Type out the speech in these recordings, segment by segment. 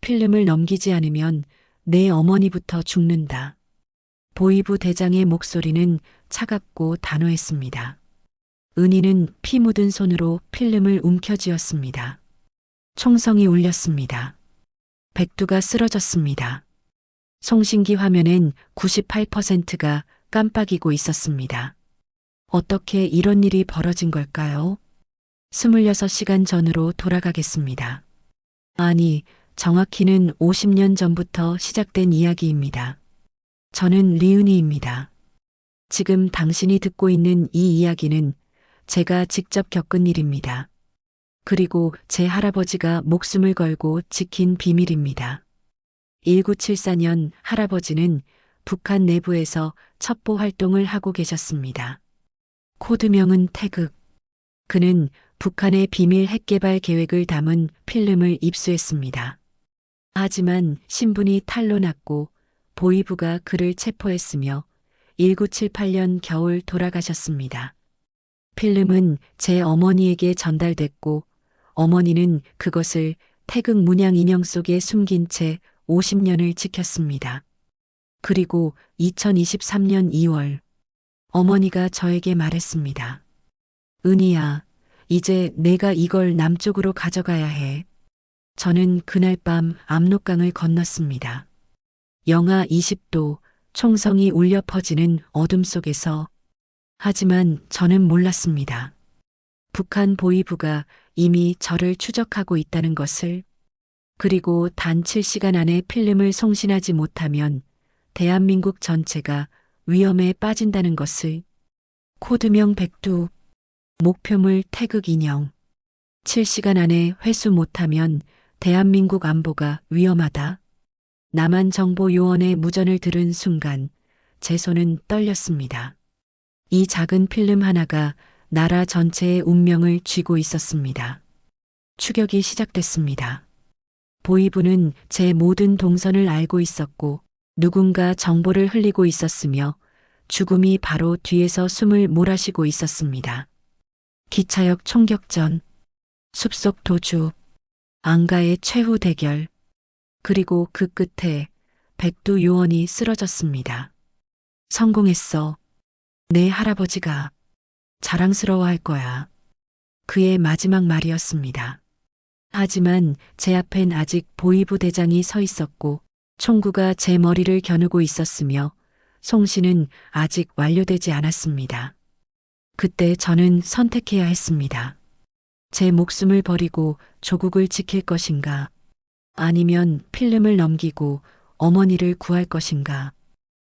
필름을 넘기지 않으면 내 어머니부터 죽는다. 보이부 대장의 목소리는 차갑고 단호했습니다. 은희는 피 묻은 손으로 필름을 움켜쥐었습니다. 총성이 울렸습니다. 백두가 쓰러졌습니다. 송신기 화면엔 98%가 깜빡이고 있었습니다. 어떻게 이런 일이 벌어진 걸까요? 26시간 전으로 돌아가겠습니다. 아니, 정확히는 50년 전부터 시작된 이야기입니다. 저는 리은희입니다. 지금 당신이 듣고 있는 이 이야기는 제가 직접 겪은 일입니다. 그리고 제 할아버지가 목숨을 걸고 지킨 비밀입니다. 1974년 할아버지는 북한 내부에서 첩보 활동을 하고 계셨습니다. 코드명은 태극. 그는 북한의 비밀 핵개발 계획을 담은 필름을 입수했습니다. 하지만 신분이 탄로났고 보이부가 그를 체포했으며 1978년 겨울 돌아가셨습니다. 필름은 제 어머니에게 전달됐고 어머니는 그것을 태극 문양 인형 속에 숨긴 채 50년을 지켰습니다. 그리고 2023년 2월 어머니가 저에게 말했습니다. 은희야, 이제 내가 이걸 남쪽으로 가져가야 해. 저는 그날 밤 압록강을 건넜습니다. 영하 20도, 총성이 울려 퍼지는 어둠 속에서. 하지만 저는 몰랐습니다. 북한 보위부가 이미 저를 추적하고 있다는 것을. 그리고 단 7시간 안에 필름을 송신하지 못하면 대한민국 전체가 위험에 빠진다는 것을. 코드명 백두, 목표물 태극 인형. 7시간 안에 회수 못하면 대한민국 안보가 위험하다. 남한정보요원의 무전을 들은 순간 제 손은 떨렸습니다. 이 작은 필름 하나가 나라 전체의 운명을 쥐고 있었습니다. 추격이 시작됐습니다. 보위부는 제 모든 동선을 알고 있었고 누군가 정보를 흘리고 있었으며 죽음이 바로 뒤에서 숨을 몰아쉬고 있었습니다. 기차역 총격전, 숲속 도주, 안가의 최후 대결, 그리고 그 끝에 백두 요원이 쓰러졌습니다. 성공했어. 내 할아버지가 자랑스러워할 거야. 그의 마지막 말이었습니다. 하지만 제 앞엔 아직 보위부 대장이 서 있었고 총구가 제 머리를 겨누고 있었으며 송신은 아직 완료되지 않았습니다. 그때 저는 선택해야 했습니다. 제 목숨을 버리고 조국을 지킬 것인가, 아니면 필름을 넘기고 어머니를 구할 것인가.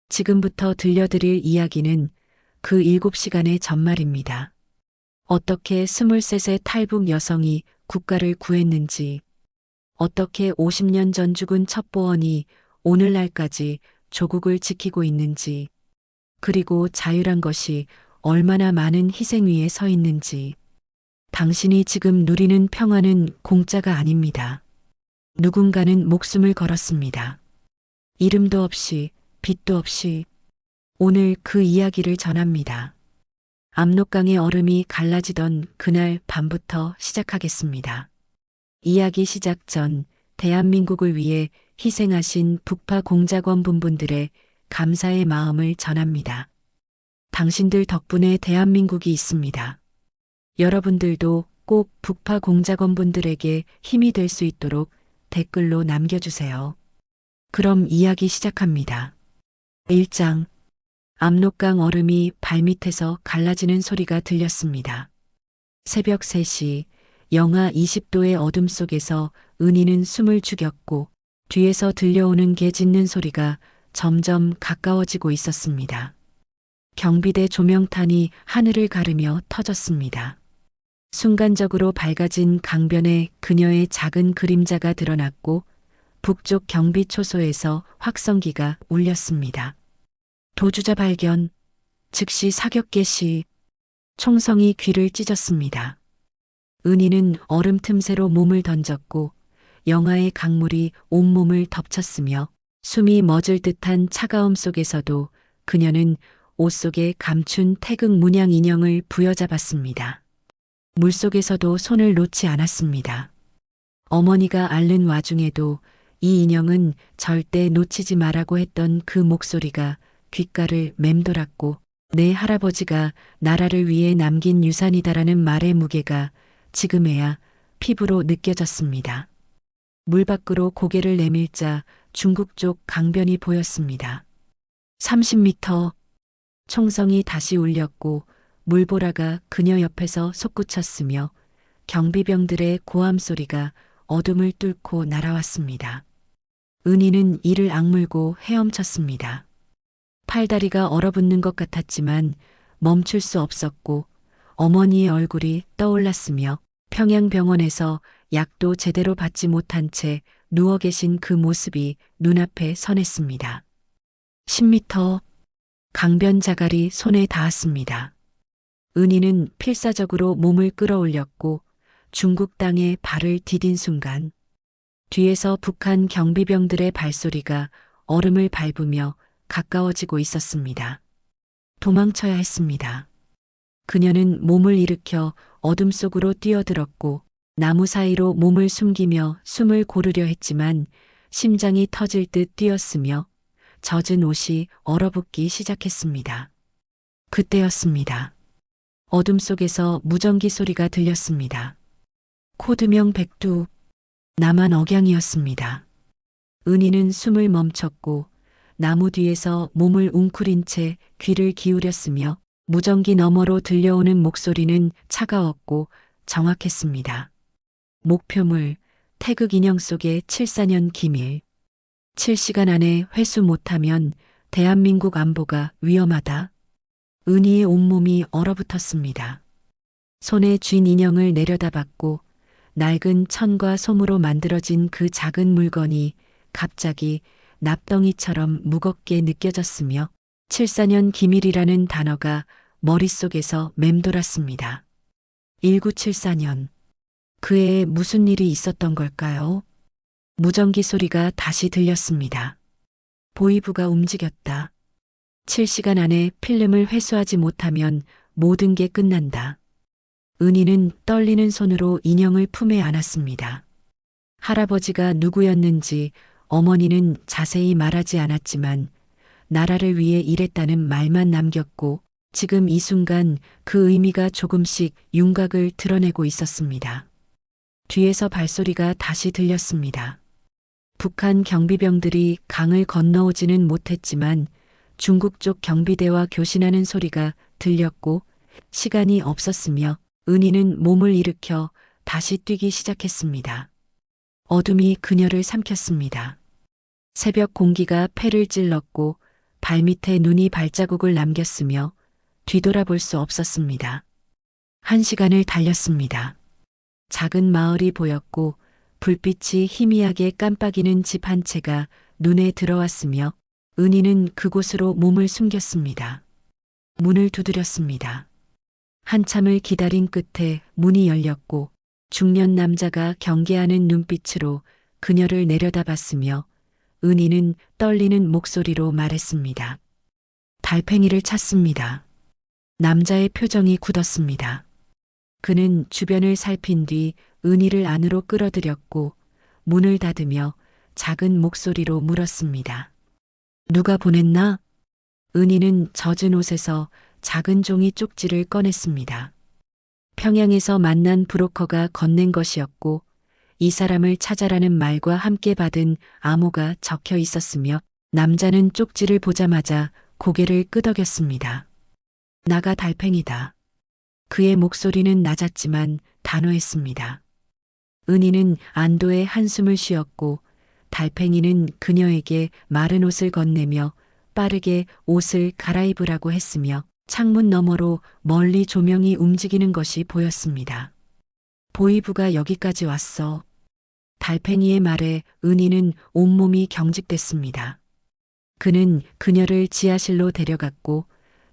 지금부터 들려드릴 이야기는 그 7시간의 전말입니다. 어떻게 23세 탈북 여성이 국가를 구했는지, 어떻게 50년 전 죽은 첩보원이 오늘날까지 조국을 지키고 있는지, 그리고 자유란 것이 얼마나 많은 희생 위에 서 있는지. 당신이 지금 누리는 평화는 공짜가 아닙니다. 누군가는 목숨을 걸었습니다. 이름도 없이, 빛도 없이. 오늘 그 이야기를 전합니다. 압록강의 얼음이 갈라지던 그날 밤부터 시작하겠습니다. 이야기 시작 전 대한민국을 위해 희생하신 북파 공작원 분들의 감사의 마음을 전합니다. 당신들 덕분에 대한민국이 있습니다. 여러분들도 꼭 북파 공작원 분들에게 힘이 될 수 있도록 댓글로 남겨주세요. 그럼 이야기 시작합니다. 1장. 압록강 얼음이 발밑에서 갈라지는 소리가 들렸습니다. 새벽 3시 영하 20도의 어둠 속에서 은희는 숨을 죽였고 뒤에서 들려오는 개 짖는 소리가 점점 가까워지고 있었습니다. 경비대 조명탄이 하늘을 가르며 터졌습니다. 순간적으로 밝아진 강변에 그녀의 작은 그림자가 드러났고 북쪽 경비 초소에서 확성기가 울렸습니다. 도주자 발견, 즉시 사격 개시. 총성이 귀를 찢었습니다. 은희는 얼음 틈새로 몸을 던졌고 영하의 강물이 온몸을 덮쳤으며 숨이 멎을 듯한 차가움 속에서도 그녀는 옷 속에 감춘 태극 문양 인형을 부여잡았습니다. 물속에서도 손을 놓지 않았습니다. 어머니가 앓는 와중에도 이 인형은 절대 놓치지 말라고 했던 그 목소리가 귓가를 맴돌았고 내 할아버지가 나라를 위해 남긴 유산이다라는 말의 무게가 지금에야 피부로 느껴졌습니다. 물 밖으로 고개를 내밀자 중국 쪽 강변이 보였습니다. 30m 총성이 다시 울렸고 물보라가 그녀 옆에서 솟구쳤으며 경비병들의 고함 소리가 어둠을 뚫고 날아왔습니다. 은희는 이를 악물고 헤엄쳤습니다. 팔다리가 얼어붙는 것 같았지만 멈출 수 없었고 어머니의 얼굴이 떠올랐으며 평양병원에서 약도 제대로 받지 못한 채 누워 계신 그 모습이 눈앞에 선했습니다. 10m 강변 자갈이 손에 닿았습니다. 은희는 필사적으로 몸을 끌어올렸고 중국 땅에 발을 디딘 순간 뒤에서 북한 경비병들의 발소리가 얼음을 밟으며 가까워지고 있었습니다. 도망쳐야 했습니다. 그녀는 몸을 일으켜 어둠 속으로 뛰어들었고 나무 사이로 몸을 숨기며 숨을 고르려 했지만 심장이 터질 듯 뛰었으며 젖은 옷이 얼어붙기 시작했습니다. 그때였습니다. 어둠 속에서 무전기 소리가 들렸습니다. 코드명 백두, 남한 억양이었습니다. 은희는 숨을 멈췄고 나무 뒤에서 몸을 웅크린 채 귀를 기울였으며 무전기 너머로 들려오는 목소리는 차가웠고 정확했습니다. 목표물, 태극 인형 속의 74년 기밀. 7시간 안에 회수 못하면 대한민국 안보가 위험하다. 은희의 온몸이 얼어붙었습니다. 손에 쥔 인형을 내려다봤고 낡은 천과 솜으로 만들어진 그 작은 물건이 갑자기 납덩이처럼 무겁게 느껴졌으며 74년 기밀이라는 단어가 머릿속에서 맴돌았습니다. 1974년. 그 해에 무슨 일이 있었던 걸까요? 무전기 소리가 다시 들렸습니다. 보이부가 움직였다. 7시간 안에 필름을 회수하지 못하면 모든 게 끝난다. 은희는 떨리는 손으로 인형을 품에 안았습니다. 할아버지가 누구였는지 어머니는 자세히 말하지 않았지만 나라를 위해 일했다는 말만 남겼고 지금 이 순간 그 의미가 조금씩 윤곽을 드러내고 있었습니다. 뒤에서 발소리가 다시 들렸습니다. 북한 경비병들이 강을 건너오지는 못했지만 중국 쪽 경비대와 교신하는 소리가 들렸고 시간이 없었으며 은희는 몸을 일으켜 다시 뛰기 시작했습니다. 어둠이 그녀를 삼켰습니다. 새벽 공기가 폐를 찔렀고 발밑에 눈이 발자국을 남겼으며 뒤돌아볼 수 없었습니다. 1시간을 달렸습니다. 작은 마을이 보였고 불빛이 희미하게 깜빡이는 집 한 채가 눈에 들어왔으며 은희는 그곳으로 몸을 숨겼습니다. 문을 두드렸습니다. 한참을 기다린 끝에 문이 열렸고 중년 남자가 경계하는 눈빛으로 그녀를 내려다봤으며 은희는 떨리는 목소리로 말했습니다. 달팽이를 찾습니다. 남자의 표정이 굳었습니다. 그는 주변을 살핀 뒤 은희를 안으로 끌어들였고 문을 닫으며 작은 목소리로 물었습니다. 누가 보냈나? 은희는 젖은 옷에서 작은 종이 쪽지를 꺼냈습니다. 평양에서 만난 브로커가 건넨 것이었고 이 사람을 찾아라는 말과 함께 받은 암호가 적혀 있었으며 남자는 쪽지를 보자마자 고개를 끄덕였습니다. 나가 달팽이다. 그의 목소리는 낮았지만 단호했습니다. 은희는 안도의 한숨을 쉬었고 달팽이는 그녀에게 마른 옷을 건네며 빠르게 옷을 갈아입으라고 했으며 창문 너머로 멀리 조명이 움직이는 것이 보였습니다. 보이부가 여기까지 왔어. 달팽이의 말에 은희는 온몸이 경직됐습니다. 그는 그녀를 지하실로 데려갔고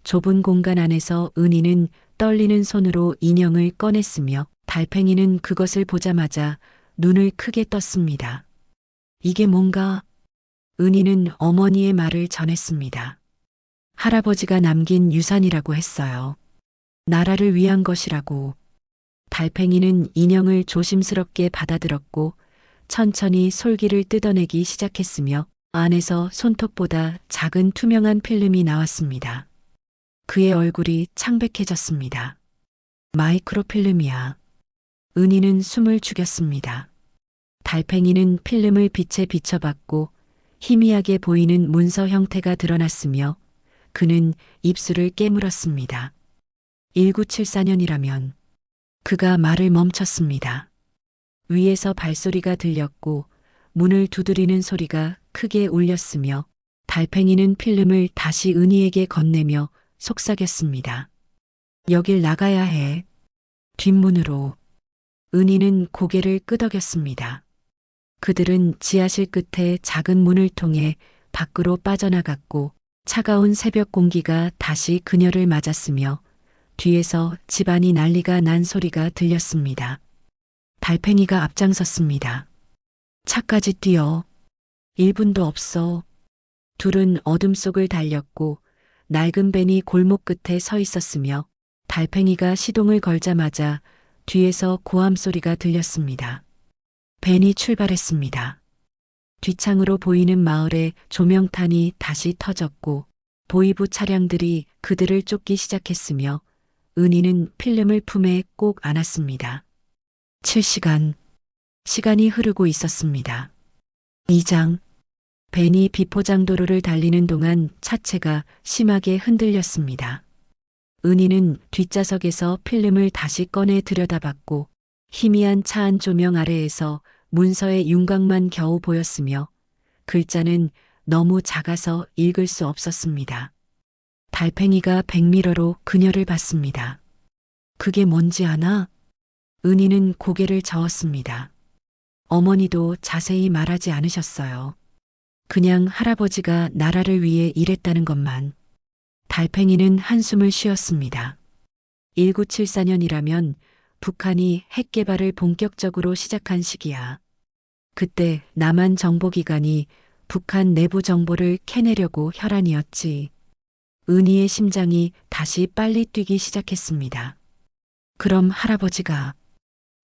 좁은 공간 안에서 은희는 떨리는 손으로 인형을 꺼냈으며 달팽이는 그것을 보자마자 눈을 크게 떴습니다. 이게 뭔가? 은희는 어머니의 말을 전했습니다. 할아버지가 남긴 유산이라고 했어요. 나라를 위한 것이라고. 달팽이는 인형을 조심스럽게 받아들었고 천천히 솔기를 뜯어내기 시작했으며 안에서 손톱보다 작은 투명한 필름이 나왔습니다. 그의 얼굴이 창백해졌습니다. 마이크로필름이야. 은희는 숨을 죽였습니다. 달팽이는 필름을 빛에 비춰봤고 희미하게 보이는 문서 형태가 드러났으며 그는 입술을 깨물었습니다. 1974년이라면 그가 말을 멈췄습니다. 위에서 발소리가 들렸고 문을 두드리는 소리가 크게 울렸으며 달팽이는 필름을 다시 은희에게 건네며 속삭였습니다. 여길 나가야 해. 뒷문으로. 은희는 고개를 끄덕였습니다. 그들은 지하실 끝에 작은 문을 통해 밖으로 빠져나갔고 차가운 새벽 공기가 다시 그녀를 맞았으며 뒤에서 집안이 난리가 난 소리가 들렸습니다. 달팽이가 앞장섰습니다. 차까지 뛰어. 1분도 없어. 둘은 어둠 속을 달렸고 낡은 벤이 골목 끝에 서 있었으며 달팽이가 시동을 걸자마자 뒤에서 고함 소리가 들렸습니다. 벤이 출발했습니다. 뒷창으로 보이는 마을에 조명탄이 다시 터졌고 보이부 차량들이 그들을 쫓기 시작했으며 은희는 필름을 품에 꼭 안았습니다. 7시간. 시간이 흐르고 있었습니다. 2장. 벤이 비포장도로를 달리는 동안 차체가 심하게 흔들렸습니다. 은희는 뒷좌석에서 필름을 다시 꺼내 들여다봤고 희미한 차 안 조명 아래에서 문서의 윤곽만 겨우 보였으며 글자는 너무 작아서 읽을 수 없었습니다. 달팽이가 백미러로 그녀를 봤습니다. 그게 뭔지 아나? 은희는 고개를 저었습니다. 어머니도 자세히 말하지 않으셨어요. 그냥 할아버지가 나라를 위해 일했다는 것만. 달팽이는 한숨을 쉬었습니다. 1974년이라면 북한이 핵 개발을 본격적으로 시작한 시기야. 그때 남한 정보기관이 북한 내부 정보를 캐내려고 혈안이었지. 은희의 심장이 다시 빨리 뛰기 시작했습니다. 그럼 할아버지가.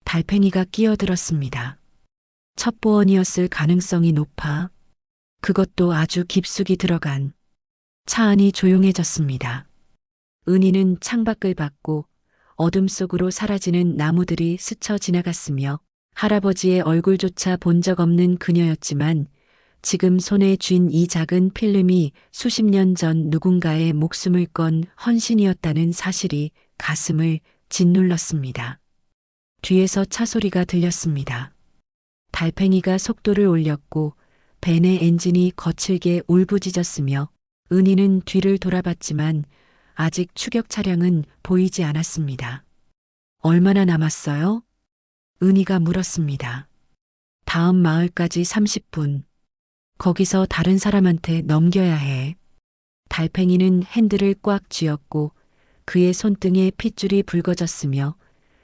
달팽이가 끼어들었습니다. 첩보원이었을 가능성이 높아. 그것도 아주 깊숙이 들어간. 차 안이 조용해졌습니다. 은희는 창밖을 봤고 어둠 속으로 사라지는 나무들이 스쳐 지나갔으며 할아버지의 얼굴조차 본 적 없는 그녀였지만 지금 손에 쥔 이 작은 필름이 수십 년 전 누군가의 목숨을 건 헌신이었다는 사실이 가슴을 짓눌렀습니다. 뒤에서 차 소리가 들렸습니다. 달팽이가 속도를 올렸고 벤의 엔진이 거칠게 울부짖었으며 은희는 뒤를 돌아봤지만 아직 추격 차량은 보이지 않았습니다. 얼마나 남았어요? 은희가 물었습니다. 다음 마을까지 30분. 거기서 다른 사람한테 넘겨야 해. 달팽이는 핸들을 꽉 쥐었고 그의 손등에 핏줄이 붉어졌으며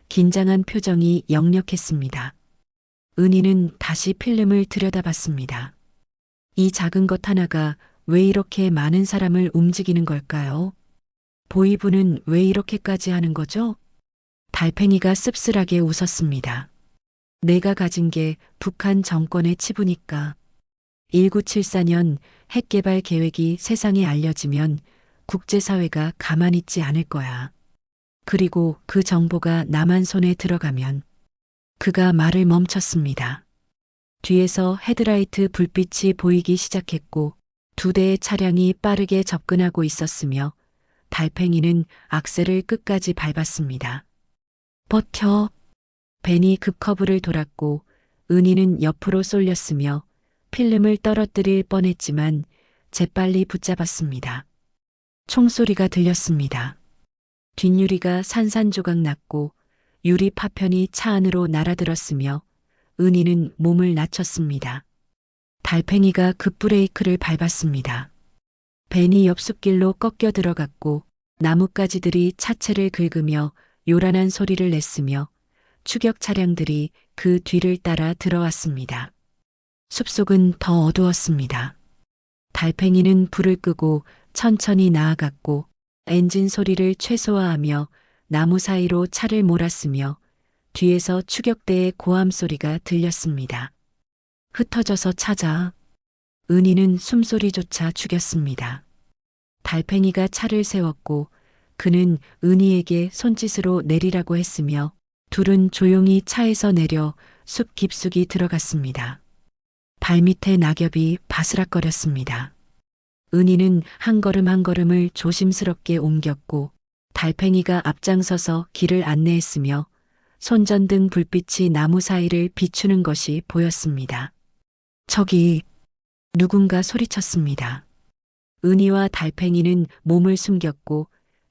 긴장한 표정이 역력했습니다. 은희는 다시 필름을 들여다봤습니다. 이 작은 것 하나가 왜 이렇게 많은 사람을 움직이는 걸까요? 보이부는 왜 이렇게까지 하는 거죠? 달팽이가 씁쓸하게 웃었습니다. 내가 가진 게 북한 정권의 치부니까. 1974년 핵개발 계획이 세상에 알려지면 국제사회가 가만히 있지 않을 거야. 그리고 그 정보가 남한 손에 들어가면. 그가 말을 멈췄습니다. 뒤에서 헤드라이트 불빛이 보이기 시작했고 2대의 차량이 빠르게 접근하고 있었으며 달팽이는 악셀을 끝까지 밟았습니다. 버텨. 벤이 급커브를 돌았고 은희는 옆으로 쏠렸으며 필름을 떨어뜨릴 뻔했지만 재빨리 붙잡았습니다. 총소리가 들렸습니다. 뒷유리가 산산조각 났고 유리 파편이 차 안으로 날아들었으며 은희는 몸을 낮췄습니다. 달팽이가 급브레이크를 밟았습니다. 벤이 옆숲길로 꺾여 들어갔고 나뭇가지들이 차체를 긁으며 요란한 소리를 냈으며 추격 차량들이 그 뒤를 따라 들어왔습니다. 숲속은 더 어두웠습니다. 달팽이는 불을 끄고 천천히 나아갔고 엔진 소리를 최소화하며 나무 사이로 차를 몰았으며 뒤에서 추격대의 고함 소리가 들렸습니다. 흩어져서 찾아. 은희는 숨소리조차 죽였습니다. 달팽이가 차를 세웠고 그는 은희에게 손짓으로 내리라고 했으며 둘은 조용히 차에서 내려 숲 깊숙이 들어갔습니다. 발밑에 낙엽이 바스락거렸습니다. 은희는 한 걸음 한 걸음을 조심스럽게 옮겼고 달팽이가 앞장서서 길을 안내했으며 손전등 불빛이 나무 사이를 비추는 것이 보였습니다. 저기 누군가 소리쳤습니다. 은희와 달팽이는 몸을 숨겼고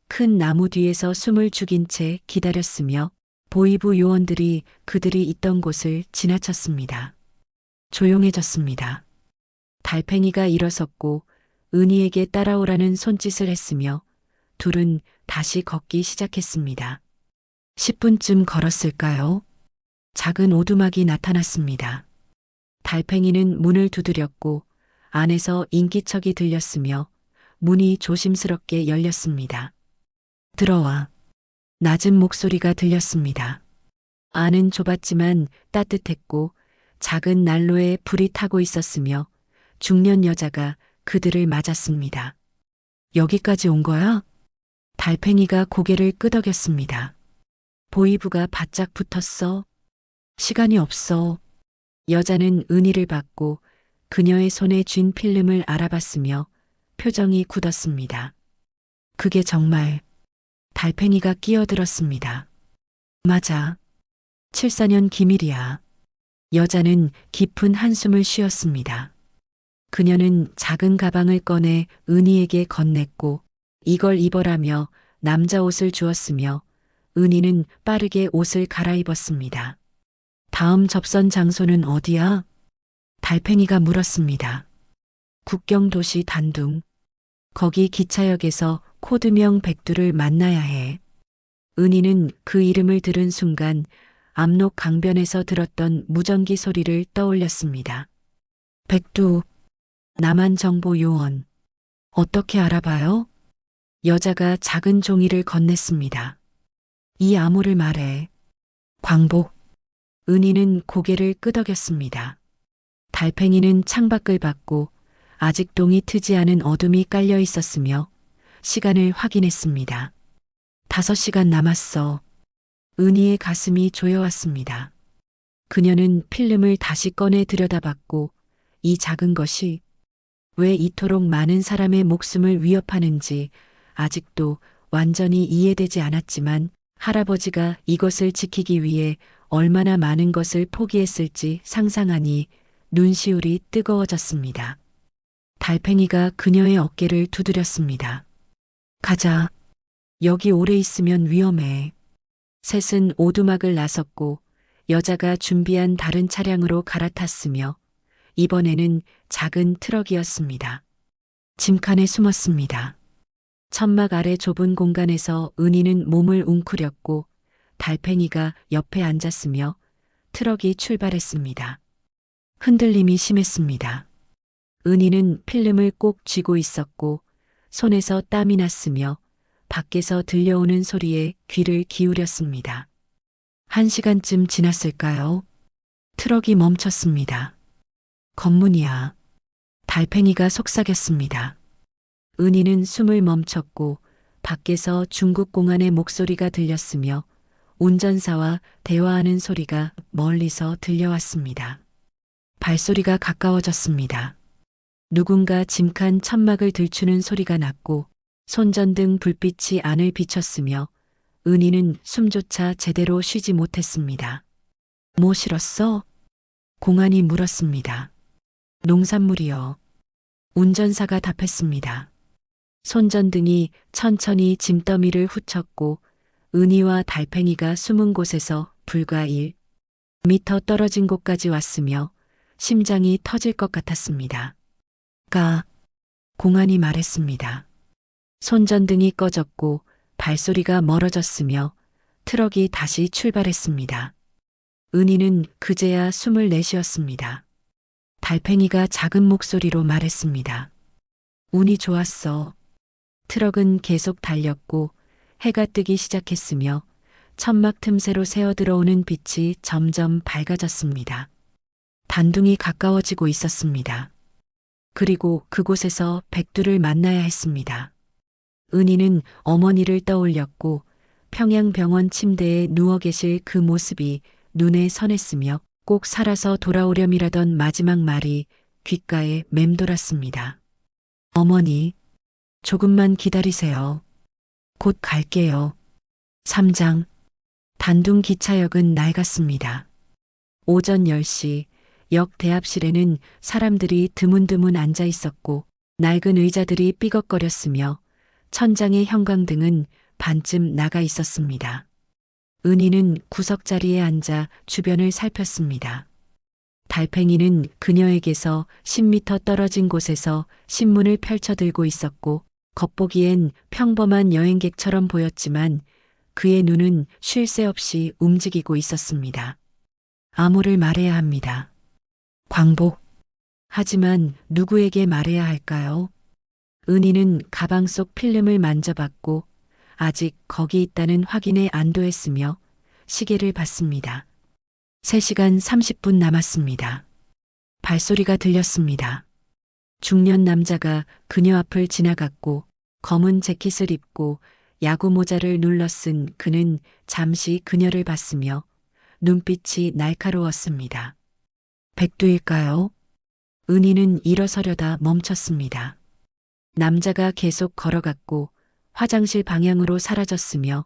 큰 나무 뒤에서 숨을 죽인 채 기다렸으며 보이부 요원들이 그들이 있던 곳을 지나쳤습니다. 조용해졌습니다. 달팽이가 일어섰고 은희에게 따라오라는 손짓을 했으며 둘은 다시 걷기 시작했습니다. 10분쯤 걸었을까요? 작은 오두막이 나타났습니다. 달팽이는 문을 두드렸고 안에서 인기척이 들렸으며 문이 조심스럽게 열렸습니다. 들어와. 낮은 목소리가 들렸습니다. 안은 좁았지만 따뜻했고 작은 난로에 불이 타고 있었으며 중년 여자가 그들을 맞았습니다. 여기까지 온 거야? 달팽이가 고개를 끄덕였습니다. 보이부가 바짝 붙었어. 시간이 없어. 여자는 은희를 받고 그녀의 손에 쥔 필름을 알아봤으며 표정이 굳었습니다. 그게 정말. 달팽이가 끼어들었습니다. 맞아. 74년 기밀이야. 여자는 깊은 한숨을 쉬었습니다. 그녀는 작은 가방을 꺼내 은희에게 건넸고 이걸 입어라며 남자 옷을 주었으며 은희는 빠르게 옷을 갈아입었습니다. 다음 접선 장소는 어디야? 달팽이가 물었습니다. 국경도시 단둥. 거기 기차역에서 코드명 백두를 만나야 해. 은희는 그 이름을 들은 순간 압록 강변에서 들었던 무전기 소리를 떠올렸습니다. 백두, 남한정보요원. 어떻게 알아봐요? 여자가 작은 종이를 건넸습니다. 이 암호를 말해. 광복. 은희는 고개를 끄덕였습니다. 달팽이는 창밖을 봤고 아직 동이 트지 않은 어둠이 깔려 있었으며 시간을 확인했습니다. 5시간 남았어. 은희의 가슴이 조여왔습니다. 그녀는 필름을 다시 꺼내 들여다봤고 이 작은 것이 왜 이토록 많은 사람의 목숨을 위협하는지 아직도 완전히 이해되지 않았지만 할아버지가 이것을 지키기 위해 얼마나 많은 것을 포기했을지 상상하니 눈시울이 뜨거워졌습니다. 달팽이가 그녀의 어깨를 두드렸습니다. 가자. 여기 오래 있으면 위험해. 셋은 오두막을 나섰고 여자가 준비한 다른 차량으로 갈아탔으며 이번에는 작은 트럭이었습니다. 짐칸에 숨었습니다. 천막 아래 좁은 공간에서 은희는 몸을 웅크렸고 달팽이가 옆에 앉았으며 트럭이 출발했습니다. 흔들림이 심했습니다. 은희는 필름을 꼭 쥐고 있었고 손에서 땀이 났으며 밖에서 들려오는 소리에 귀를 기울였습니다. 1시간쯤 지났을까요? 트럭이 멈췄습니다. 검문이야. 달팽이가 속삭였습니다. 은희는 숨을 멈췄고 밖에서 중국 공안의 목소리가 들렸으며 운전사와 대화하는 소리가 멀리서 들려왔습니다. 발소리가 가까워졌습니다. 누군가 짐칸 천막을 들추는 소리가 났고 손전등 불빛이 안을 비췄으며 은희는 숨조차 제대로 쉬지 못했습니다. 뭐 실었어? 공안이 물었습니다. 농산물이요. 운전사가 답했습니다. 손전등이 천천히 짐더미를 훑쳤고 은희와 달팽이가 숨은 곳에서 불과 1미터 떨어진 곳까지 왔으며 심장이 터질 것 같았습니다. 공안이 말했습니다. 손전등이 꺼졌고 발소리가 멀어졌으며 트럭이 다시 출발했습니다. 은희는 그제야 숨을 내쉬었습니다. 달팽이가 작은 목소리로 말했습니다. 운이 좋았어. 트럭은 계속 달렸고 해가 뜨기 시작했으며 천막 틈새로 새어 들어오는 빛이 점점 밝아졌습니다. 단둥이 가까워지고 있었습니다. 그리고 그곳에서 백두를 만나야 했습니다. 은희는 어머니를 떠올렸고 평양병원 침대에 누워 계실 그 모습이 눈에 선했으며 꼭 살아서 돌아오렴이라던 마지막 말이 귓가에 맴돌았습니다. 어머니, 조금만 기다리세요. 곧 갈게요. 3장. 단둥 기차역은 낡았습니다. 오전 10시 역 대합실에는 사람들이 드문드문 앉아 있었고 낡은 의자들이 삐걱거렸으며 천장의 형광등은 반쯤 나가 있었습니다. 은희는 구석자리에 앉아 주변을 살폈습니다. 달팽이는 그녀에게서 10m 떨어진 곳에서 신문을 펼쳐들고 있었고 겉보기엔 평범한 여행객처럼 보였지만 그의 눈은 쉴 새 없이 움직이고 있었습니다. 암호를 말해야 합니다. 광복. 하지만 누구에게 말해야 할까요? 은희는 가방 속 필름을 만져봤고 아직 거기 있다는 확인에 안도했으며 시계를 봤습니다. 3시간 30분 남았습니다. 발소리가 들렸습니다. 중년 남자가 그녀 앞을 지나갔고 검은 재킷을 입고 야구 모자를 눌러 쓴 그는 잠시 그녀를 봤으며 눈빛이 날카로웠습니다. 백두일까요? 은희는 일어서려다 멈췄습니다. 남자가 계속 걸어갔고 화장실 방향으로 사라졌으며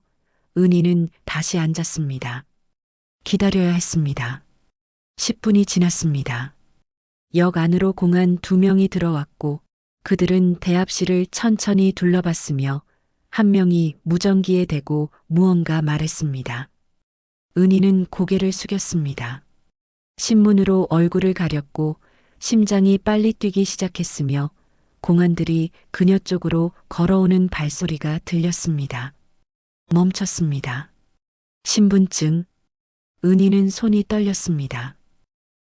은희는 다시 앉았습니다. 기다려야 했습니다. 10분이 지났습니다. 역 안으로 공안 2명이 들어왔고 그들은 대합실을 천천히 둘러봤으며 한 명이 무전기에 대고 무언가 말했습니다. 은희는 고개를 숙였습니다. 신문으로 얼굴을 가렸고 심장이 빨리 뛰기 시작했으며 공안들이 그녀 쪽으로 걸어오는 발소리가 들렸습니다. 멈췄습니다. 신분증. 은희는 손이 떨렸습니다.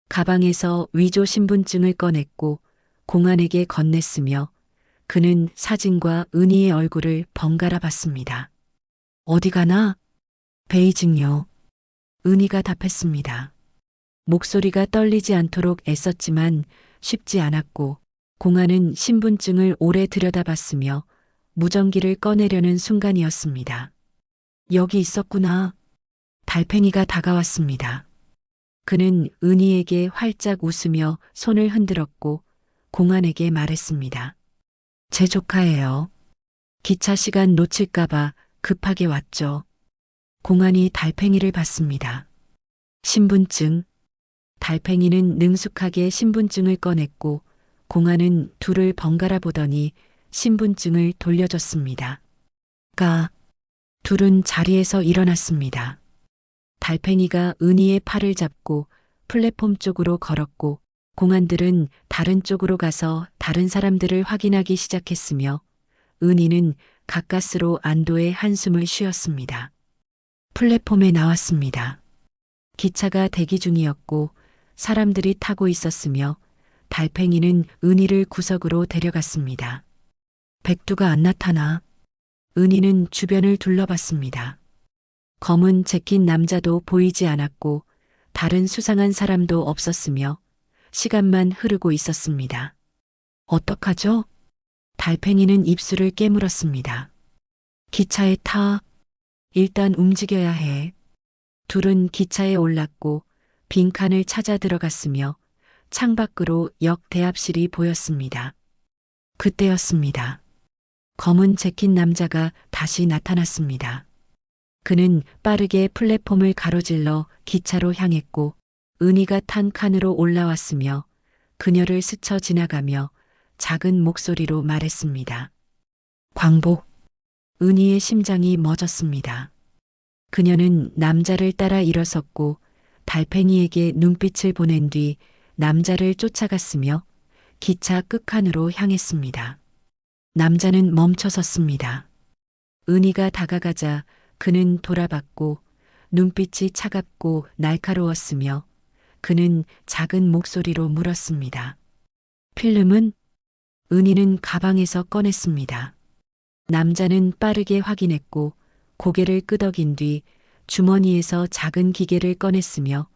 가방에서 위조 신분증을 꺼냈고 공안에게 건넸으며 그는 사진과 은희의 얼굴을 번갈아 봤습니다. 어디 가나? 베이징요. 은희가 답했습니다. 목소리가 떨리지 않도록 애썼지만 쉽지 않았고 공안은 신분증을 오래 들여다봤으며 무전기를 꺼내려는 순간이었습니다. 여기 있었구나. 달팽이가 다가왔습니다. 그는 은희에게 활짝 웃으며 손을 흔들었고 공안에게 말했습니다. 제 조카예요. 기차 시간 놓칠까봐 급하게 왔죠. 공안이 달팽이를 봤습니다. 신분증. 달팽이는 능숙하게 신분증을 꺼냈고 공안은 둘을 번갈아 보더니 신분증을 돌려줬습니다. 둘은 자리에서 일어났습니다. 달팽이가 은희의 팔을 잡고 플랫폼 쪽으로 걸었고 공안들은 다른 쪽으로 가서 다른 사람들을 확인하기 시작했으며 은희는 가까스로 안도의 한숨을 쉬었습니다. 플랫폼에 나왔습니다. 기차가 대기 중이었고 사람들이 타고 있었으며 달팽이는 은희를 구석으로 데려갔습니다. 백두가 안 나타나. 은희는 주변을 둘러봤습니다. 검은 재킷 남자도 보이지 않았고 다른 수상한 사람도 없었으며 시간만 흐르고 있었습니다. 어떡하죠? 달팽이는 입술을 깨물었습니다. 기차에 타. 일단 움직여야 해. 둘은 기차에 올랐고 빈칸을 찾아 들어갔으며 창밖으로 역 대합실이 보였습니다. 그때였습니다. 검은 재킷 남자가 다시 나타났습니다. 그는 빠르게 플랫폼을 가로질러 기차로 향했고 은희가 탄 칸으로 올라왔으며 그녀를 스쳐 지나가며 작은 목소리로 말했습니다. 광복. 은희의 심장이 멎었습니다. 그녀는 남자를 따라 일어섰고 달팽이에게 눈빛을 보낸 뒤 남자를 쫓아갔으며 기차 끝칸으로 향했습니다. 남자는 멈춰섰습니다. 은희가 다가가자 그는 돌아봤고 눈빛이 차갑고 날카로웠으며 그는 작은 목소리로 물었습니다. 필름은? 은희는 가방에서 꺼냈습니다. 남자는 빠르게 확인했고 고개를 끄덕인 뒤 주머니에서 작은 기계를 꺼냈으며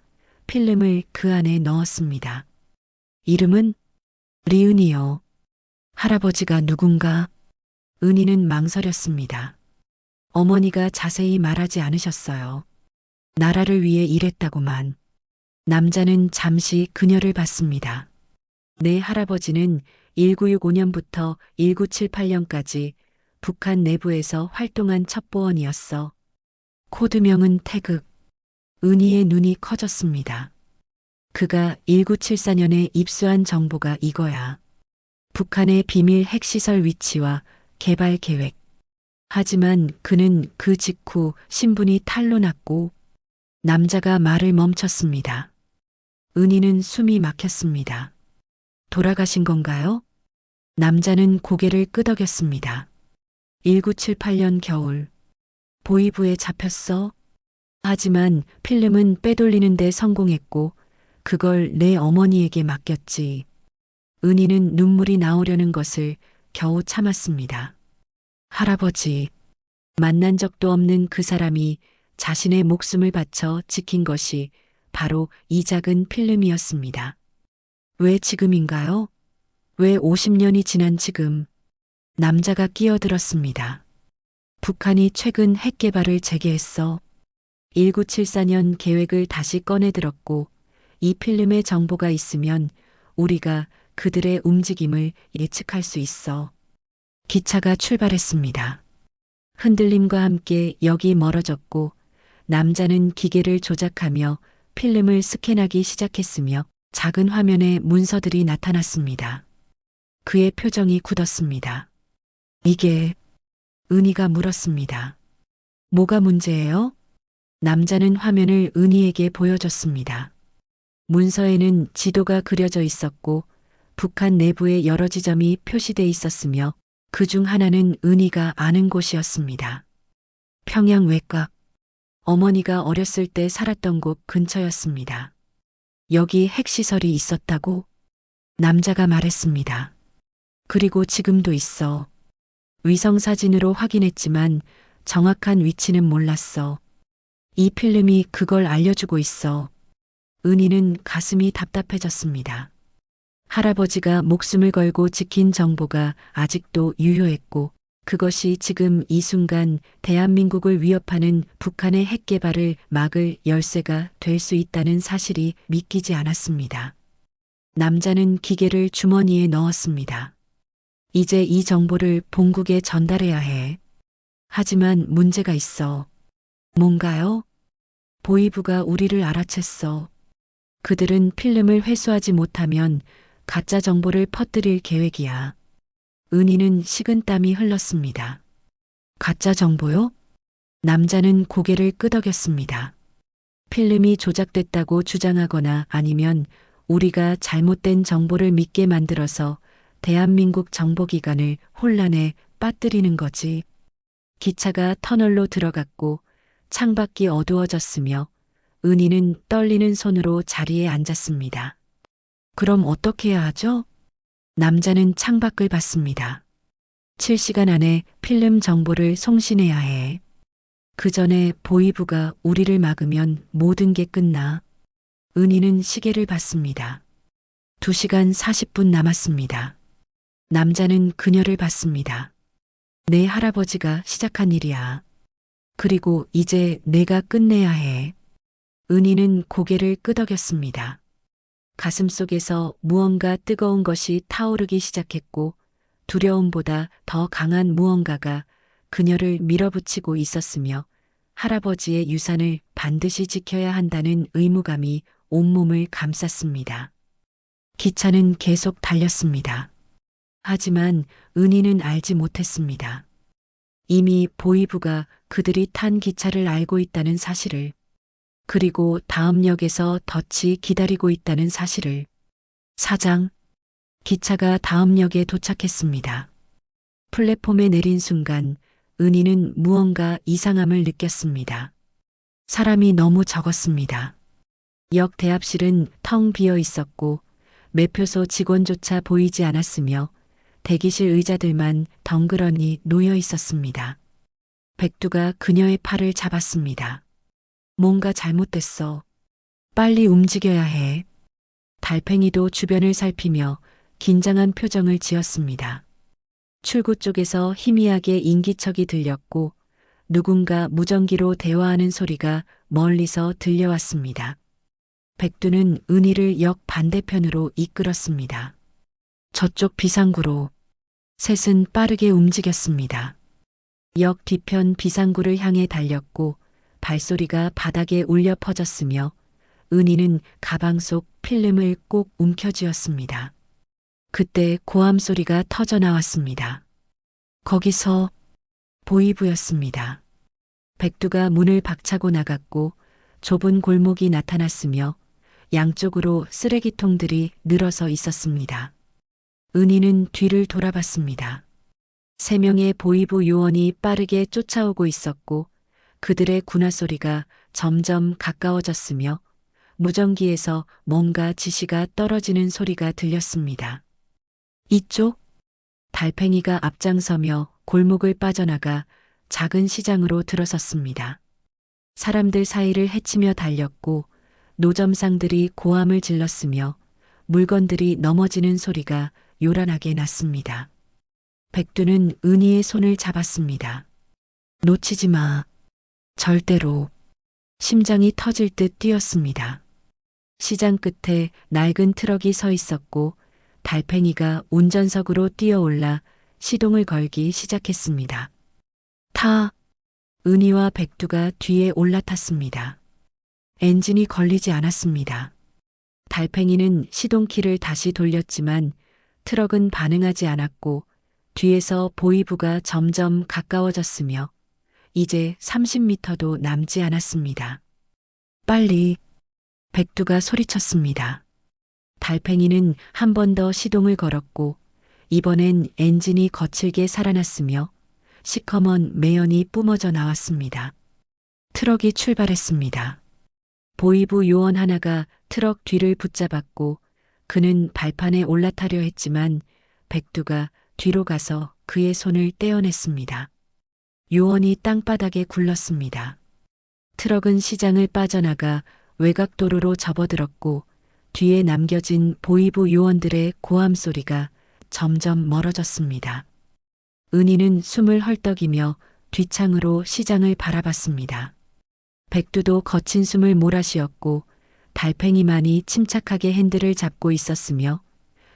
필름을 그 안에 넣었습니다. 이름은 리은이요. 할아버지가 누군가? 은희는 망설였습니다. 어머니가 자세히 말하지 않으셨어요. 나라를 위해 일했다고만. 남자는 잠시 그녀를 봤습니다. 내 할아버지는 1965년부터 1978년까지 북한 내부에서 활동한 첩보원이었어. 코드명은 태극. 은희의 눈이 커졌습니다. 그가 1974년에 입수한 정보가 이거야. 북한의 비밀 핵시설 위치와 개발 계획. 하지만 그는 그 직후 신분이 탄로났고 남자가 말을 멈췄습니다. 은희는 숨이 막혔습니다. 돌아가신 건가요? 남자는 고개를 끄덕였습니다. 1978년 겨울. 보이부에 잡혔어? 하지만 필름은 빼돌리는데 성공했고 그걸 내 어머니에게 맡겼지. 은희는 눈물이 나오려는 것을 겨우 참았습니다. 할아버지, 만난 적도 없는 그 사람이 자신의 목숨을 바쳐 지킨 것이 바로 이 작은 필름이었습니다. 왜 지금인가요? 왜 50년이 지난 지금? 남자가 끼어들었습니다. 북한이 최근 핵 개발을 재개했어. 1974년 계획을 다시 꺼내들었고 이 필름의 정보가 있으면 우리가 그들의 움직임을 예측할 수 있어. 기차가 출발했습니다. 흔들림과 함께 역이 멀어졌고 남자는 기계를 조작하며 필름을 스캔하기 시작했으며 작은 화면에 문서들이 나타났습니다. 그의 표정이 굳었습니다. 이게 은희가 물었습니다. 뭐가 문제예요? 남자는 화면을 은희에게 보여줬습니다. 문서에는 지도가 그려져 있었고 북한 내부의 여러 지점이 표시돼 있었으며 그중 하나는 은희가 아는 곳이었습니다. 평양 외곽. 어머니가 어렸을 때 살았던 곳 근처였습니다. 여기 핵시설이 있었다고? 남자가 말했습니다. 그리고 지금도 있어. 위성사진으로 확인했지만 정확한 위치는 몰랐어. 이 필름이 그걸 알려주고 있어. 은희는 가슴이 답답해졌습니다. 할아버지가 목숨을 걸고 지킨 정보가 아직도 유효했고 그것이 지금 이 순간 대한민국을 위협하는 북한의 핵 개발을 막을 열쇠가 될 수 있다는 사실이 믿기지 않았습니다. 남자는 기계를 주머니에 넣었습니다. 이제 이 정보를 본국에 전달해야 해. 하지만 문제가 있어. 뭔가요? 보이부가 우리를 알아챘어. 그들은 필름을 회수하지 못하면 가짜 정보를 퍼뜨릴 계획이야. 은희는 식은땀이 흘렀습니다. 가짜 정보요? 남자는 고개를 끄덕였습니다. 필름이 조작됐다고 주장하거나 아니면 우리가 잘못된 정보를 믿게 만들어서 대한민국 정보기관을 혼란에 빠뜨리는 거지. 기차가 터널로 들어갔고 창밖이 어두워졌으며 은희는 떨리는 손으로 자리에 앉았습니다. 그럼 어떻게 해야 하죠? 남자는 창밖을 봤습니다. 7시간 안에 필름 정보를 송신해야 해. 그 전에 보이부가 우리를 막으면 모든 게 끝나. 은희는 시계를 봤습니다. 2시간 40분 남았습니다. 남자는 그녀를 봤습니다. 내 할아버지가 시작한 일이야. 그리고 이제 내가 끝내야 해. 은희는 고개를 끄덕였습니다. 가슴속에서 무언가 뜨거운 것이 타오르기 시작했고 두려움보다 더 강한 무언가가 그녀를 밀어붙이고 있었으며 할아버지의 유산을 반드시 지켜야 한다는 의무감이 온몸을 감쌌습니다. 기차는 계속 달렸습니다. 하지만 은희는 알지 못했습니다. 이미 보이부가 그들이 탄 기차를 알고 있다는 사실을, 그리고 다음 역에서 덫이 기다리고 있다는 사실을. 사장, 기차가 다음 역에 도착했습니다. 플랫폼에 내린 순간 은희는 무언가 이상함을 느꼈습니다. 사람이 너무 적었습니다. 역 대합실은 텅 비어 있었고 매표소 직원조차 보이지 않았으며 대기실 의자들만 덩그러니 놓여 있었습니다. 백두가 그녀의 팔을 잡았습니다. 뭔가 잘못됐어. 빨리 움직여야 해. 달팽이도 주변을 살피며 긴장한 표정을 지었습니다. 출구 쪽에서 희미하게 인기척이 들렸고 누군가 무전기로 대화하는 소리가 멀리서 들려왔습니다. 백두는 은희를 역 반대편으로 이끌었습니다. 저쪽 비상구로 셋은 빠르게 움직였습니다. 역 뒤편 비상구를 향해 달렸고 발소리가 바닥에 울려 퍼졌으며 은희는 가방 속 필름을 꼭 움켜쥐었습니다. 그때 고함 소리가 터져 나왔습니다. 거기서 보이부였습니다. 백두가 문을 박차고 나갔고 좁은 골목이 나타났으며 양쪽으로 쓰레기통들이 늘어서 있었습니다. 은희는 뒤를 돌아봤습니다. 3명의 보이부 요원이 빠르게 쫓아오고 있었고 그들의 군화 소리가 점점 가까워졌으며 무전기에서 뭔가 지시가 떨어지는 소리가 들렸습니다. 이쪽? 달팽이가 앞장서며 골목을 빠져나가 작은 시장으로 들어섰습니다. 사람들 사이를 헤치며 달렸고 노점상들이 고함을 질렀으며 물건들이 넘어지는 소리가 요란하게 났습니다. 백두는 은희의 손을 잡았습니다. 놓치지 마. 절대로. 심장이 터질 듯 뛰었습니다. 시장 끝에 낡은 트럭이 서 있었고 달팽이가 운전석으로 뛰어올라 시동을 걸기 시작했습니다. 타! 은희와 백두가 뒤에 올라탔습니다. 엔진이 걸리지 않았습니다. 달팽이는 시동키를 다시 돌렸지만 트럭은 반응하지 않았고 뒤에서 보이부가 점점 가까워졌으며 이제 30m도 남지 않았습니다. 빨리! 백두가 소리쳤습니다. 달팽이는 한 번 더 시동을 걸었고 이번엔 엔진이 거칠게 살아났으며 시커먼 매연이 뿜어져 나왔습니다. 트럭이 출발했습니다. 보이부 요원 하나가 트럭 뒤를 붙잡았고 그는 발판에 올라타려 했지만 백두가 뒤로 가서 그의 손을 떼어냈습니다. 요원이 땅바닥에 굴렀습니다. 트럭은 시장을 빠져나가 외곽도로로 접어들었고 뒤에 남겨진 보이부 요원들의 고함 소리가 점점 멀어졌습니다. 은희는 숨을 헐떡이며 뒷창으로 시장을 바라봤습니다. 백두도 거친 숨을 몰아쉬었고 달팽이만이 침착하게 핸들을 잡고 있었으며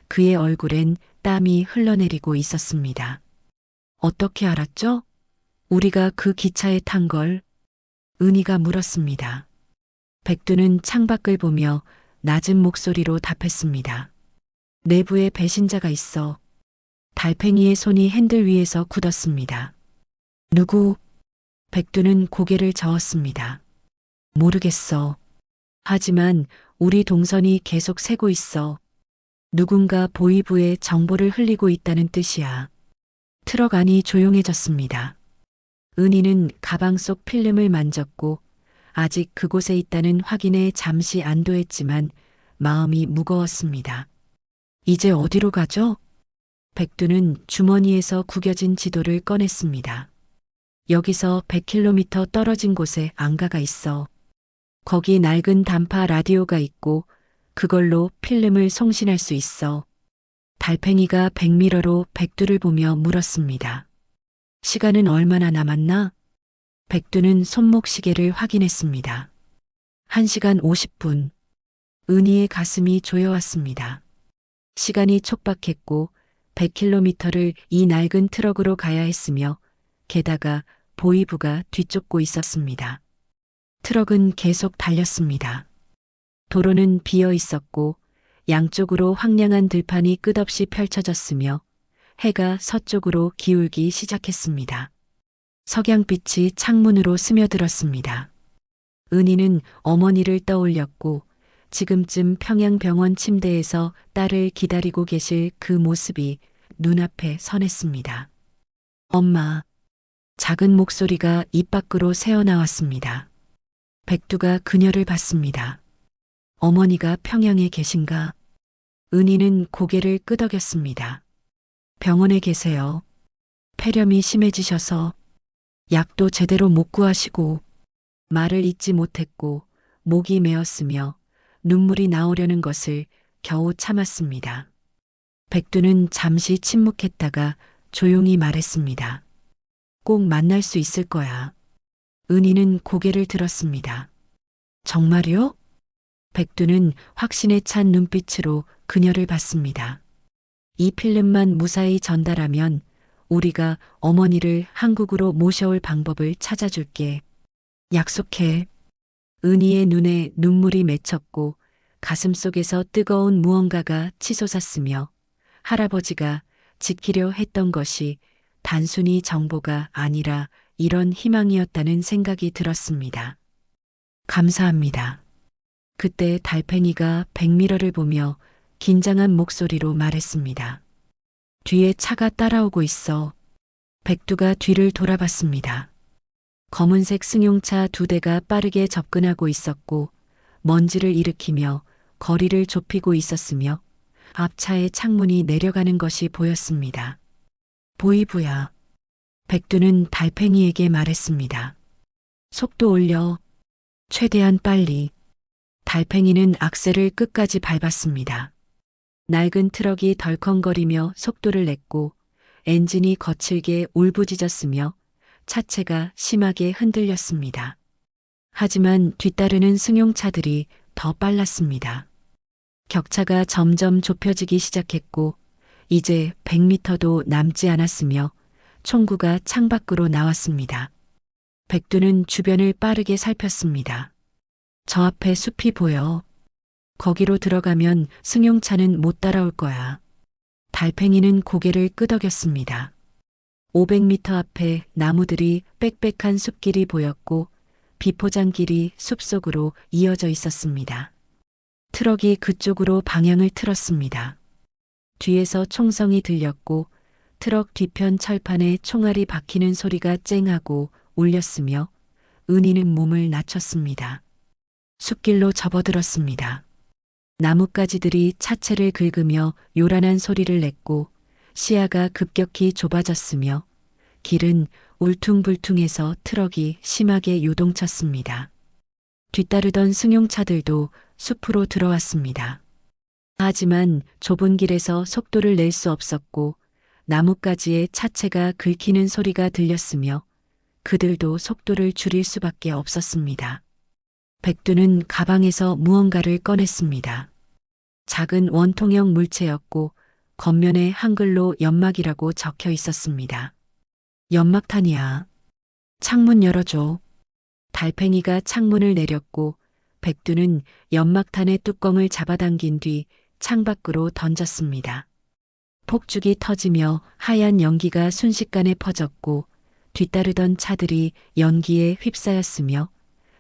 그의 얼굴엔 땀이 흘러내리고 있었습니다. 어떻게 알았죠? 우리가 그 기차에 탄 걸? 은희가 물었습니다. 백두는 창밖을 보며 낮은 목소리로 답했습니다. 내부에 배신자가 있어. 달팽이의 손이 핸들 위에서 굳었습니다. 누구? 백두는 고개를 저었습니다. 모르겠어. 하지만 우리 동선이 계속 새고 있어. 누군가 보이부에 정보를 흘리고 있다는 뜻이야. 트럭 안이 조용해졌습니다. 은희는 가방 속 필름을 만졌고 아직 그곳에 있다는 확인에 잠시 안도했지만 마음이 무거웠습니다. 이제 어디로 가죠? 백두는 주머니에서 구겨진 지도를 꺼냈습니다. 여기서 100km 떨어진 곳에 안가가 있어. 거기 낡은 단파 라디오가 있고 그걸로 필름을 송신할 수 있어. 달팽이가 백미러로 백두를 보며 물었습니다. 시간은 얼마나 남았나? 백두는 손목 시계를 확인했습니다. 1시간 50분. 은희의 가슴이 조여왔습니다. 시간이 촉박했고 100km를 이 낡은 트럭으로 가야 했으며 게다가 보이부가 뒤쫓고 있었습니다. 트럭은 계속 달렸습니다. 도로는 비어 있었고 양쪽으로 황량한 들판이 끝없이 펼쳐졌으며 해가 서쪽으로 기울기 시작했습니다. 석양빛이 창문으로 스며들었습니다. 은희는 어머니를 떠올렸고 지금쯤 평양병원 침대에서 딸을 기다리고 계실 그 모습이 눈앞에 선했습니다. 엄마. 작은 목소리가 입 밖으로 새어나왔습니다. 백두가 그녀를 봤습니다. 어머니가 평양에 계신가? 은희는 고개를 끄덕였습니다. 병원에 계세요. 폐렴이 심해지셔서 약도 제대로 못 구하시고 말을 잇지 못했고 목이 메었으며 눈물이 나오려는 것을 겨우 참았습니다. 백두는 잠시 침묵했다가 조용히 말했습니다. 꼭 만날 수 있을 거야. 은희는 고개를 들었습니다. 정말요? 백두는 확신에 찬 눈빛으로 그녀를 봤습니다. 이 필름만 무사히 전달하면 우리가 어머니를 한국으로 모셔올 방법을 찾아줄게. 약속해. 은희의 눈에 눈물이 맺혔고 가슴속에서 뜨거운 무언가가 치솟았으며 할아버지가 지키려 했던 것이 단순히 정보가 아니라 이런 희망이었다는 생각이 들었습니다. 감사합니다. 그때 달팽이가 백미러를 보며 긴장한 목소리로 말했습니다. 뒤에 차가 따라오고 있어. 백두가 뒤를 돌아봤습니다. 검은색 승용차 2대가 빠르게 접근하고 있었고 먼지를 일으키며 거리를 좁히고 있었으며 앞차의 창문이 내려가는 것이 보였습니다. 보이부야. 백두는 달팽이에게 말했습니다. 속도 올려. 최대한 빨리. 달팽이는 악셀을 끝까지 밟았습니다. 낡은 트럭이 덜컹거리며 속도를 냈고 엔진이 거칠게 울부짖었으며 차체가 심하게 흔들렸습니다. 하지만 뒤따르는 승용차들이 더 빨랐습니다. 격차가 점점 좁혀지기 시작했고 이제 100m도 남지 않았으며 총구가 창밖으로 나왔습니다. 백두는 주변을 빠르게 살폈습니다. 저 앞에 숲이 보여. 거기로 들어가면 승용차는 못 따라올 거야. 달팽이는 고개를 끄덕였습니다. 500m 앞에 나무들이 빽빽한 숲길이 보였고 비포장길이 숲속으로 이어져 있었습니다. 트럭이 그쪽으로 방향을 틀었습니다. 뒤에서 총성이 들렸고 트럭 뒤편 철판에 총알이 박히는 소리가 쨍하고 울렸으며 은희는 몸을 낮췄습니다. 숲길로 접어들었습니다. 나뭇가지들이 차체를 긁으며 요란한 소리를 냈고 시야가 급격히 좁아졌으며 길은 울퉁불퉁해서 트럭이 심하게 요동쳤습니다. 뒤따르던 승용차들도 숲으로 들어왔습니다. 하지만 좁은 길에서 속도를 낼 수 없었고 나뭇가지의 차체가 긁히는 소리가 들렸으며 그들도 속도를 줄일 수밖에 없었습니다. 백두는 가방에서 무언가를 꺼냈습니다. 작은 원통형 물체였고 겉면에 한글로 연막이라고 적혀 있었습니다. 연막탄이야. 창문 열어줘. 달팽이가 창문을 내렸고 백두는 연막탄의 뚜껑을 잡아당긴 뒤 창밖으로 던졌습니다. 폭죽이 터지며 하얀 연기가 순식간에 퍼졌고 뒤따르던 차들이 연기에 휩싸였으며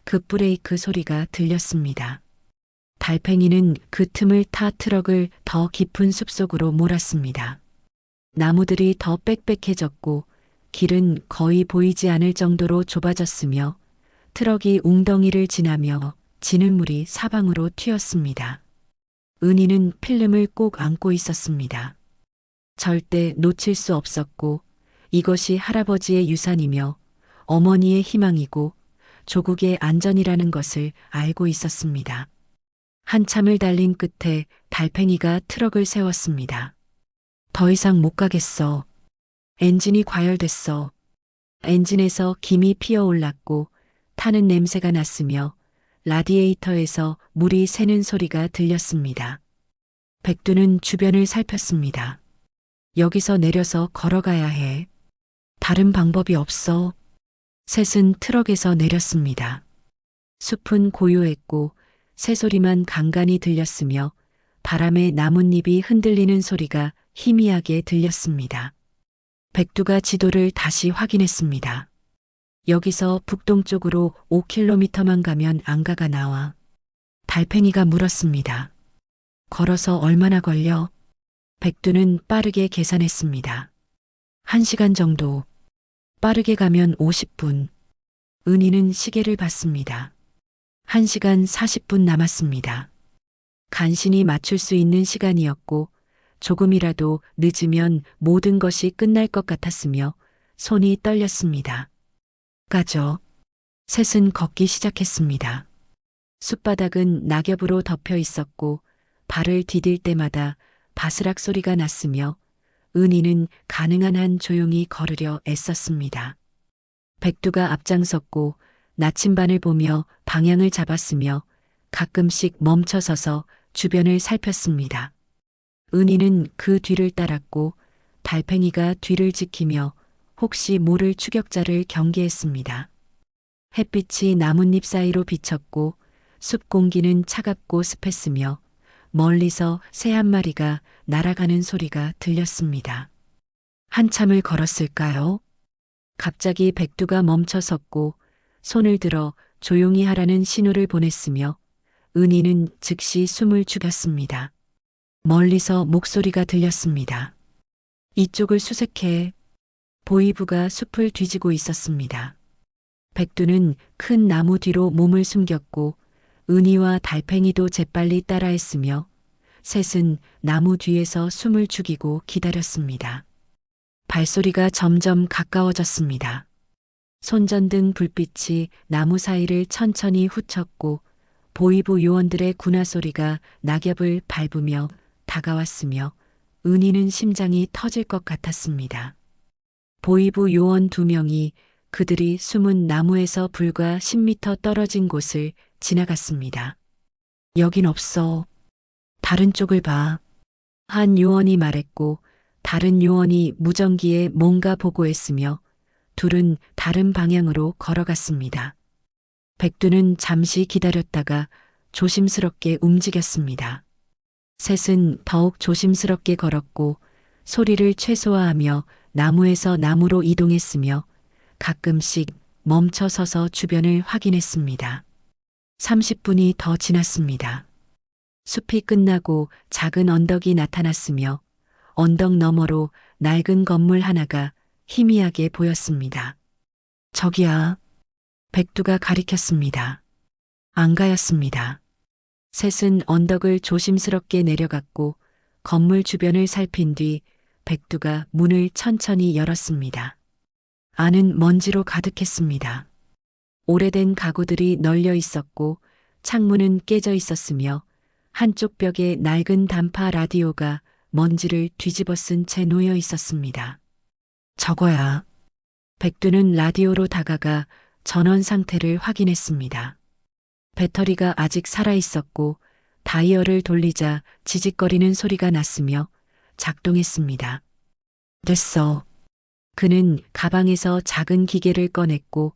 급브레이크 소리가 들렸습니다. 달팽이는 그 틈을 타 트럭을 더 깊은 숲속으로 몰았습니다. 나무들이 더 빽빽해졌고 길은 거의 보이지 않을 정도로 좁아졌으며 트럭이 웅덩이를 지나며 지는 물이 사방으로 튀었습니다. 은희는 필름을 꼭 안고 있었습니다. 절대 놓칠 수 없었고 이것이 할아버지의 유산이며 어머니의 희망이고 조국의 안전이라는 것을 알고 있었습니다. 한참을 달린 끝에 달팽이가 트럭을 세웠습니다. 더 이상 못 가겠어. 엔진이 과열됐어. 엔진에서 김이 피어올랐고 타는 냄새가 났으며 라디에이터에서 물이 새는 소리가 들렸습니다. 백두는 주변을 살폈습니다. 여기서 내려서 걸어가야 해. 다른 방법이 없어. 셋은 트럭에서 내렸습니다. 숲은 고요했고 새소리만 간간히 들렸으며 바람에 나뭇잎이 흔들리는 소리가 희미하게 들렸습니다. 백두가 지도를 다시 확인했습니다. 여기서 북동쪽으로 5km만 가면 안가가 나와. 달팽이가 물었습니다. 걸어서 얼마나 걸려? 백두는 빠르게 계산했습니다. 1시간 정도. 빠르게 가면 50분. 은희는 시계를 봤습니다. 1시간 40분 남았습니다. 간신히 맞출 수 있는 시간이었고 조금이라도 늦으면 모든 것이 끝날 것 같았으며 손이 떨렸습니다. 가죠. 셋은 걷기 시작했습니다. 숲바닥은 낙엽으로 덮여 있었고 발을 디딜 때마다 바스락 소리가 났으며 은희는 가능한 한 조용히 걸으려 애썼습니다. 백두가 앞장섰고 나침반을 보며 방향을 잡았으며 가끔씩 멈춰서서 주변을 살폈습니다. 은희는 그 뒤를 따랐고 달팽이가 뒤를 지키며 혹시 모를 추격자를 경계했습니다. 햇빛이 나뭇잎 사이로 비쳤고 숲 공기는 차갑고 습했으며 멀리서 새 한 마리가 날아가는 소리가 들렸습니다. 한참을 걸었을까요? 갑자기 백두가 멈춰섰고 손을 들어 조용히 하라는 신호를 보냈으며 은희는 즉시 숨을 죽였습니다. 멀리서 목소리가 들렸습니다. 이쪽을 수색해. 보이부가 숲을 뒤지고 있었습니다. 백두는 큰 나무 뒤로 몸을 숨겼고 은희와 달팽이도 재빨리 따라했으며 셋은 나무 뒤에서 숨을 죽이고 기다렸습니다. 발소리가 점점 가까워졌습니다. 손전등 불빛이 나무 사이를 천천히 훑쳤고 보이부 요원들의 군화 소리가 낙엽을 밟으며 다가왔으며 은희는 심장이 터질 것 같았습니다. 보이부 요원 2명이 그들이 숨은 나무에서 불과 10m 떨어진 곳을 지나갔습니다. 여긴 없어. 다른 쪽을 봐. 한 요원이 말했고 다른 요원이 무전기에 뭔가 보고했으며 둘은 다른 방향으로 걸어갔습니다. 백두는 잠시 기다렸다가 조심스럽게 움직였습니다. 셋은 더욱 조심스럽게 걸었고 소리를 최소화하며 나무에서 나무로 이동했으며 가끔씩 멈춰 서서 주변을 확인했습니다. 30분이 더 지났습니다. 숲이 끝나고 작은 언덕이 나타났으며 언덕 너머로 낡은 건물 하나가 희미하게 보였습니다. 저기야. 백두가 가리켰습니다. 안가였습니다. 셋은 언덕을 조심스럽게 내려갔고 건물 주변을 살핀 뒤 백두가 문을 천천히 열었습니다. 안은 먼지로 가득했습니다. 오래된 가구들이 널려 있었고 창문은 깨져 있었으며 한쪽 벽에 낡은 단파 라디오가 먼지를 뒤집어 쓴 채 놓여 있었습니다. 저거야. 백두는 라디오로 다가가 전원 상태를 확인했습니다. 배터리가 아직 살아 있었고 다이얼을 돌리자 지직거리는 소리가 났으며 작동했습니다. 됐어. 그는 가방에서 작은 기계를 꺼냈고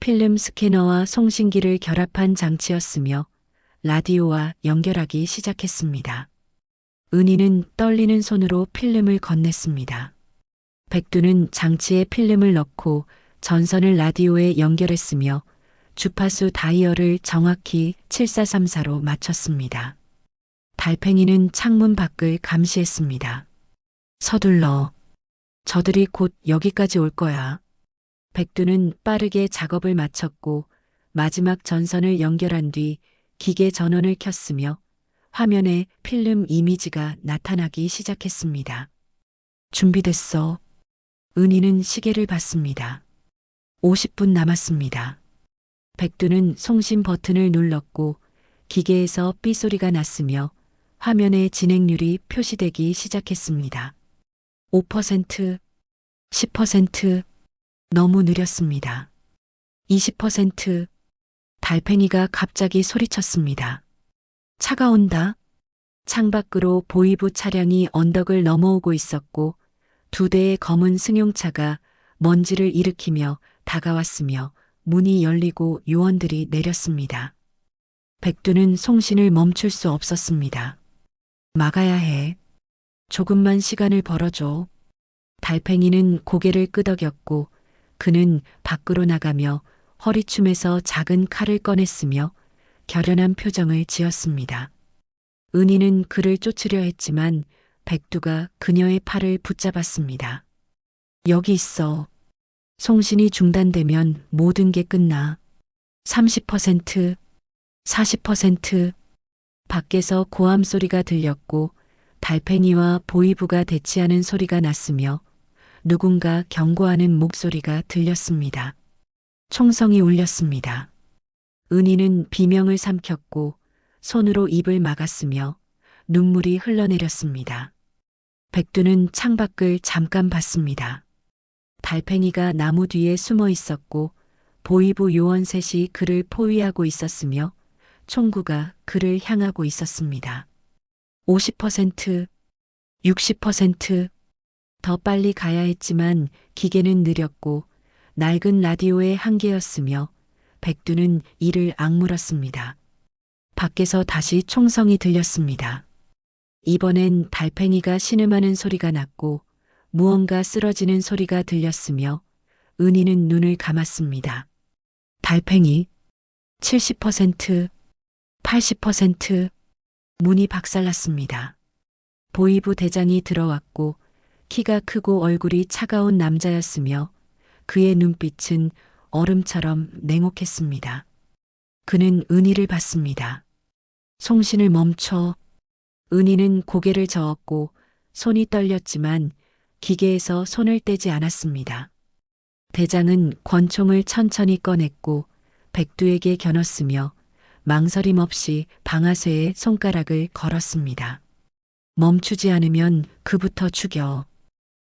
필름 스캐너와 송신기를 결합한 장치였으며 라디오와 연결하기 시작했습니다. 은희는 떨리는 손으로 필름을 건넸습니다. 백두는 장치에 필름을 넣고 전선을 라디오에 연결했으며 주파수 다이얼을 정확히 7434로 맞췄습니다. 달팽이는 창문 밖을 감시했습니다. 서둘러. 저들이 곧 여기까지 올 거야. 백두는 빠르게 작업을 마쳤고 마지막 전선을 연결한 뒤 기계 전원을 켰으며 화면에 필름 이미지가 나타나기 시작했습니다. 준비됐어. 은희는 시계를 봤습니다. 50분 남았습니다. 백두는 송신 버튼을 눌렀고 기계에서 삐 소리가 났으며 화면에 진행률이 표시되기 시작했습니다. 5%, 10%, 너무 느렸습니다. 20%, 달팽이가 갑자기 소리쳤습니다. 차가 온다. 창밖으로 보이부 차량이 언덕을 넘어오고 있었고 2대의 검은 승용차가 먼지를 일으키며 다가왔으며 문이 열리고 요원들이 내렸습니다. 백두는 송신을 멈출 수 없었습니다. 막아야 해. 조금만 시간을 벌어줘. 달팽이는 고개를 끄덕였고 그는 밖으로 나가며 허리춤에서 작은 칼을 꺼냈으며 결연한 표정을 지었습니다. 은희는 그를 쫓으려 했지만 백두가 그녀의 팔을 붙잡았습니다. 여기 있어. 송신이 중단되면 모든 게 끝나. 30%, 40%. 밖에서 고함 소리가 들렸고 달팽이와 보이부가 대치하는 소리가 났으며 누군가 경고하는 목소리가 들렸습니다. 총성이 울렸습니다. 은희는 비명을 삼켰고 손으로 입을 막았으며 눈물이 흘러내렸습니다. 백두는 창밖을 잠깐 봤습니다. 달팽이가 나무 뒤에 숨어 있었고 보이부 요원 셋이 그를 포위하고 있었으며 총구가 그를 향하고 있었습니다. 50%, 60%, 더 빨리 가야 했지만 기계는 느렸고 낡은 라디오의 한계였으며 백두는 이를 악물었습니다. 밖에서 다시 총성이 들렸습니다. 이번엔 달팽이가 신음하는 소리가 났고 무언가 쓰러지는 소리가 들렸으며 은희는 눈을 감았습니다. 달팽이 70%, 80%, 문이 박살났습니다. 보이부 대장이 들어왔고 키가 크고 얼굴이 차가운 남자였으며 그의 눈빛은 얼음처럼 냉혹했습니다. 그는 은희를 봤습니다. 송신을 멈춰. 은희는 고개를 저었고 손이 떨렸지만 기계에서 손을 떼지 않았습니다. 대장은 권총을 천천히 꺼냈고 백두에게 겨눴으며 망설임 없이 방아쇠에 손가락을 걸었습니다. 멈추지 않으면 그부터 죽여.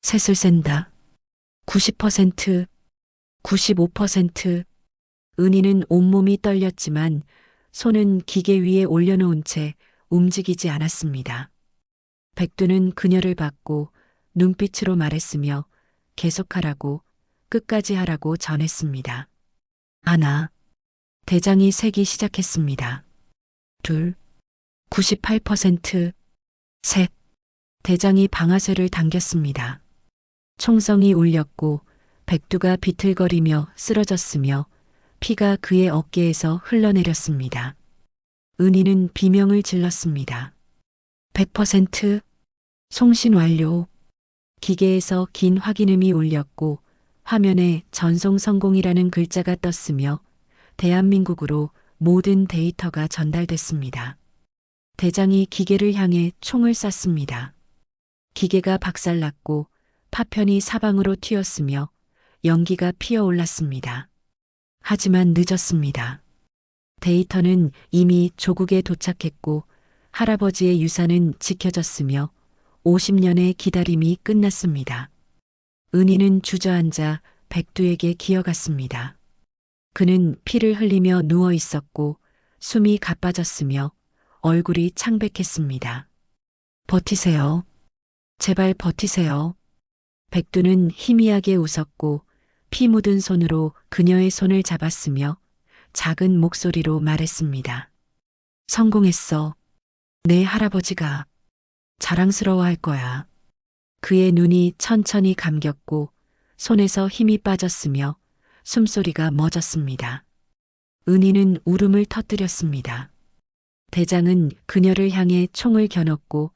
셋을 센다. 90%, 95%. 은희는 온몸이 떨렸지만 손은 기계 위에 올려놓은 채 움직이지 않았습니다. 백두는 그녀를 봤고 눈빛으로 말했으며 계속하라고, 끝까지 하라고 전했습니다. 하나. 대장이 세기 시작했습니다. 둘. 98%. 셋. 대장이 방아쇠를 당겼습니다. 총성이 울렸고 백두가 비틀거리며 쓰러졌으며 피가 그의 어깨에서 흘러내렸습니다. 은희는 비명을 질렀습니다. 100%. 송신 완료. 기계에서 긴 확인음이 울렸고 화면에 전송 성공이라는 글자가 떴으며 대한민국으로 모든 데이터가 전달됐습니다. 대장이 기계를 향해 총을 쐈습니다. 기계가 박살났고 파편이 사방으로 튀었으며 연기가 피어올랐습니다. 하지만 늦었습니다. 데이터는 이미 조국에 도착했고 할아버지의 유산은 지켜졌으며 50년의 기다림이 끝났습니다. 은희는 주저앉아 백두에게 기어갔습니다. 그는 피를 흘리며 누워 있었고 숨이 가빠졌으며 얼굴이 창백했습니다. 버티세요. 제발 버티세요. 백두는 희미하게 웃었고 피 묻은 손으로 그녀의 손을 잡았으며 작은 목소리로 말했습니다. 성공했어. 내 할아버지가 자랑스러워할 거야. 그의 눈이 천천히 감겼고 손에서 힘이 빠졌으며 숨소리가 멎었습니다. 은희는 울음을 터뜨렸습니다. 대장은 그녀를 향해 총을 겨눴고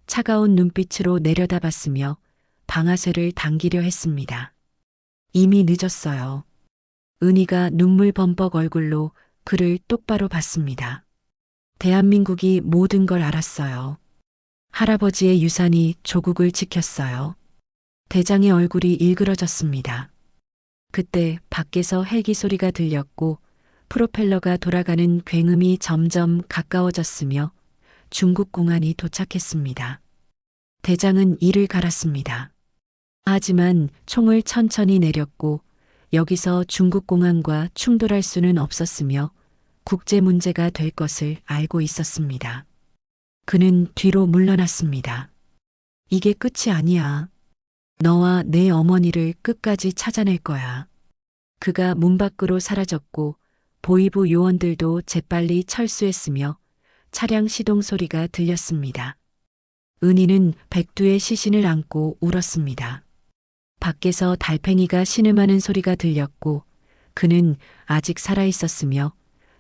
차가운 눈빛으로 내려다봤으며 방아쇠를 당기려 했습니다. 이미 늦었어요. 은희가 눈물 범벅 얼굴로 그를 똑바로 봤습니다. 대한민국이 모든 걸 알았어요. 할아버지의 유산이 조국을 지켰어요. 대장의 얼굴이 일그러졌습니다. 그때 밖에서 헬기 소리가 들렸고 프로펠러가 돌아가는 굉음이 점점 가까워졌으며 중국 공안이 도착했습니다. 대장은 이를 갈았습니다. 하지만 총을 천천히 내렸고 여기서 중국 공안과 충돌할 수는 없었으며 국제 문제가 될 것을 알고 있었습니다. 그는 뒤로 물러났습니다. 이게 끝이 아니야. 너와 내 어머니를 끝까지 찾아낼 거야. 그가 문 밖으로 사라졌고 보이부 요원들도 재빨리 철수했으며 차량 시동 소리가 들렸습니다. 은희는 백두의 시신을 안고 울었습니다. 밖에서 달팽이가 신음하는 소리가 들렸고 그는 아직 살아있었으며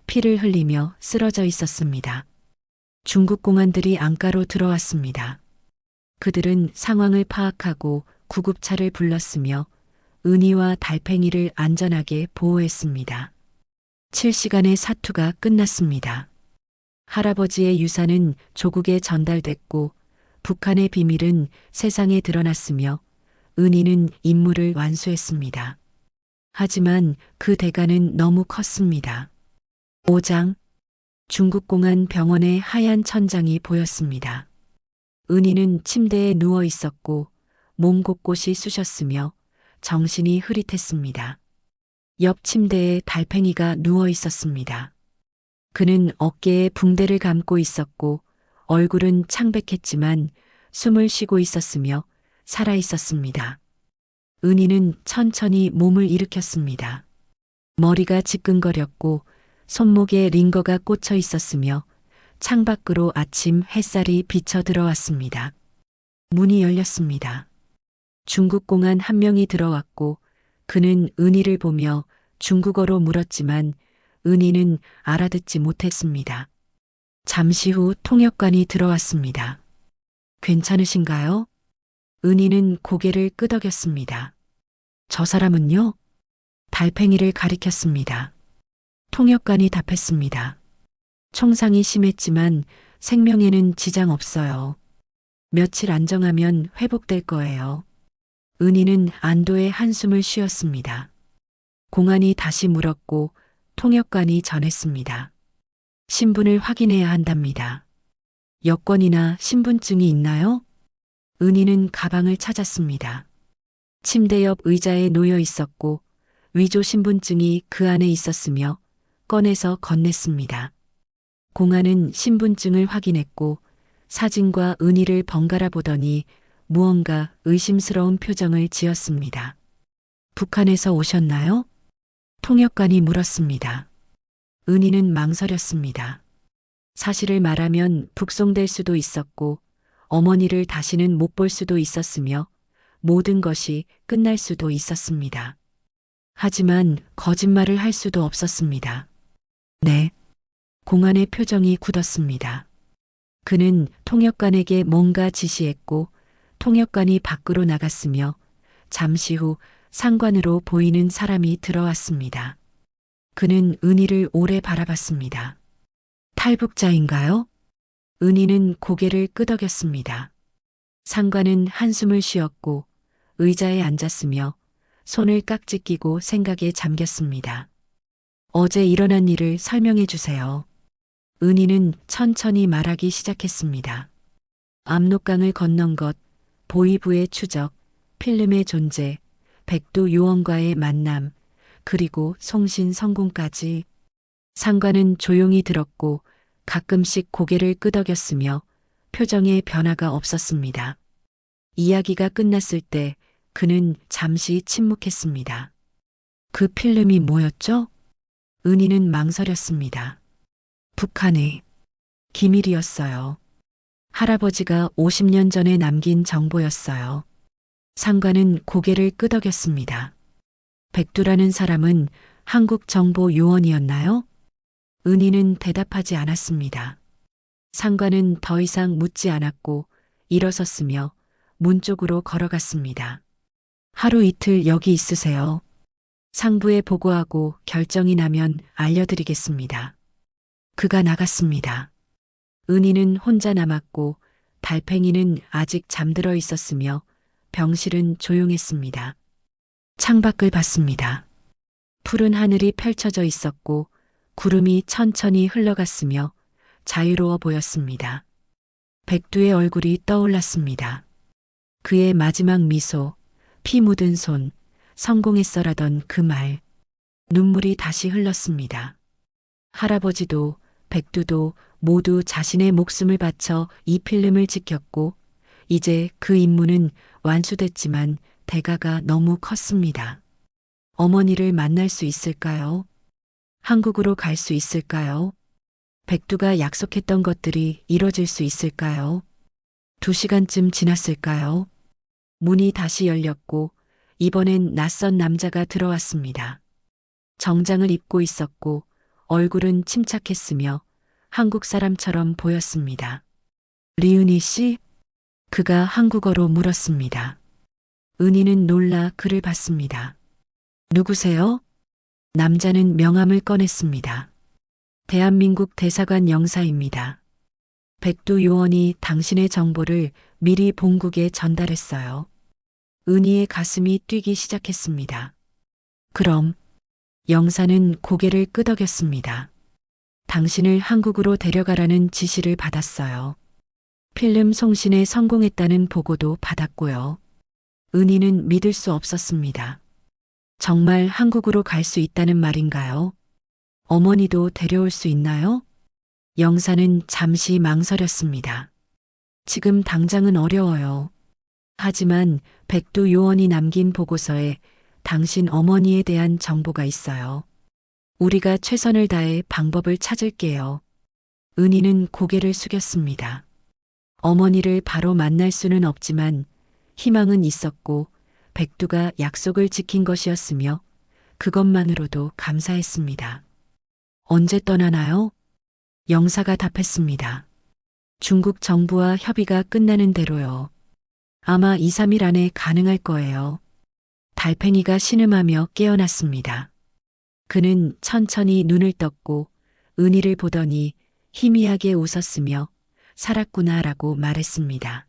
피를 흘리며 쓰러져 있었습니다. 중국 공안들이 안가로 들어왔습니다. 그들은 상황을 파악하고 구급차를 불렀으며 은희와 달팽이를 안전하게 보호했습니다. 7시간의 사투가 끝났습니다. 할아버지의 유산은 조국에 전달됐고 북한의 비밀은 세상에 드러났으며 은희는 임무를 완수했습니다. 하지만 그 대가는 너무 컸습니다. 5장. 중국공안 병원의 하얀 천장이 보였습니다. 은희는 침대에 누워 있었고 몸 곳곳이 쑤셨으며 정신이 흐릿했습니다. 옆 침대에 달팽이가 누워 있었습니다. 그는 어깨에 붕대를 감고 있었고 얼굴은 창백했지만 숨을 쉬고 있었으며 살아 있었습니다. 은희는 천천히 몸을 일으켰습니다. 머리가 지끈거렸고 손목에 링거가 꽂혀 있었으며 창밖으로 아침 햇살이 비쳐 들어왔습니다. 문이 열렸습니다. 중국공안 한 명이 들어왔고 그는 은희를 보며 중국어로 물었지만 은희는 알아듣지 못했습니다. 잠시 후 통역관이 들어왔습니다. 괜찮으신가요? 은희는 고개를 끄덕였습니다. 저 사람은요? 달팽이를 가리켰습니다. 통역관이 답했습니다. 총상이 심했지만 생명에는 지장 없어요. 며칠 안정하면 회복될 거예요. 은희는 안도의 한숨을 쉬었습니다. 공안이 다시 물었고 통역관이 전했습니다. 신분을 확인해야 한답니다. 여권이나 신분증이 있나요? 은희는 가방을 찾았습니다. 침대 옆 의자에 놓여 있었고 위조 신분증이 그 안에 있었으며 꺼내서 건넸습니다. 공안은 신분증을 확인했고 사진과 은희를 번갈아 보더니 무언가 의심스러운 표정을 지었습니다. 북한에서 오셨나요? 통역관이 물었습니다. 은희는 망설였습니다. 사실을 말하면 북송될 수도 있었고 어머니를 다시는 못 볼 수도 있었으며 모든 것이 끝날 수도 있었습니다. 하지만 거짓말을 할 수도 없었습니다. 네. 공안의 표정이 굳었습니다. 그는 통역관에게 뭔가 지시했고 통역관이 밖으로 나갔으며 잠시 후 상관으로 보이는 사람이 들어왔습니다. 그는 은희를 오래 바라봤습니다. 탈북자인가요? 은희는 고개를 끄덕였습니다. 상관은 한숨을 쉬었고 의자에 앉았으며 손을 깍지 끼고 생각에 잠겼습니다. 어제 일어난 일을 설명해 주세요. 은희는 천천히 말하기 시작했습니다. 압록강을 건넌 것, 보이부의 추적, 필름의 존재, 백두 요원과의 만남, 그리고 송신 성공까지. 상관은 조용히 들었고 가끔씩 고개를 끄덕였으며 표정에 변화가 없었습니다. 이야기가 끝났을 때 그는 잠시 침묵했습니다. 그 필름이 뭐였죠? 은희는 망설였습니다. 북한의 기밀이었어요. 할아버지가 50년 전에 남긴 정보였어요. 상관은 고개를 끄덕였습니다. 백두라는 사람은 한국 정보 요원이었나요? 은희는 대답하지 않았습니다. 상관은 더 이상 묻지 않았고 일어섰으며 문 쪽으로 걸어갔습니다. 하루 이틀 여기 있으세요. 상부에 보고하고 결정이 나면 알려드리겠습니다. 그가 나갔습니다. 은희는 혼자 남았고 달팽이는 아직 잠들어 있었으며 병실은 조용했습니다. 창밖을 봤습니다. 푸른 하늘이 펼쳐져 있었고 구름이 천천히 흘러갔으며 자유로워 보였습니다. 백두의 얼굴이 떠올랐습니다. 그의 마지막 미소, 피 묻은 손, 성공했어라던 그 말. 눈물이 다시 흘렀습니다. 할아버지도 백두도 모두 자신의 목숨을 바쳐 이 필름을 지켰고 이제 그 임무는 완수됐지만 대가가 너무 컸습니다. 어머니를 만날 수 있을까요? 한국으로 갈 수 있을까요? 백두가 약속했던 것들이 이뤄질 수 있을까요? 2시간쯤 지났을까요? 문이 다시 열렸고 이번엔 낯선 남자가 들어왔습니다. 정장을 입고 있었고 얼굴은 침착했으며 한국 사람처럼 보였습니다. 리은희 씨? 그가 한국어로 물었습니다. 은희는 놀라 그를 봤습니다. 누구세요? 남자는 명함을 꺼냈습니다. 대한민국 대사관 영사입니다. 백두 요원이 당신의 정보를 미리 본국에 전달했어요. 은희의 가슴이 뛰기 시작했습니다. 그럼 영사는 고개를 끄덕였습니다. 당신을 한국으로 데려가라는 지시를 받았어요. 필름 송신에 성공했다는 보고도 받았고요. 은희는 믿을 수 없었습니다. 정말 한국으로 갈 수 있다는 말인가요? 어머니도 데려올 수 있나요? 영사는 잠시 망설였습니다. 지금 당장은 어려워요. 하지만 백두 요원이 남긴 보고서에 당신 어머니에 대한 정보가 있어요. 우리가 최선을 다해 방법을 찾을게요. 은희는 고개를 숙였습니다. 어머니를 바로 만날 수는 없지만 희망은 있었고 백두가 약속을 지킨 것이었으며 그것만으로도 감사했습니다. 언제 떠나나요? 영사가 답했습니다. 중국 정부와 협의가 끝나는 대로요. 아마 2, 3일 안에 가능할 거예요. 달팽이가 신음하며 깨어났습니다. 그는 천천히 눈을 떴고 은희를 보더니 희미하게 웃었으며 살았구나라고 말했습니다.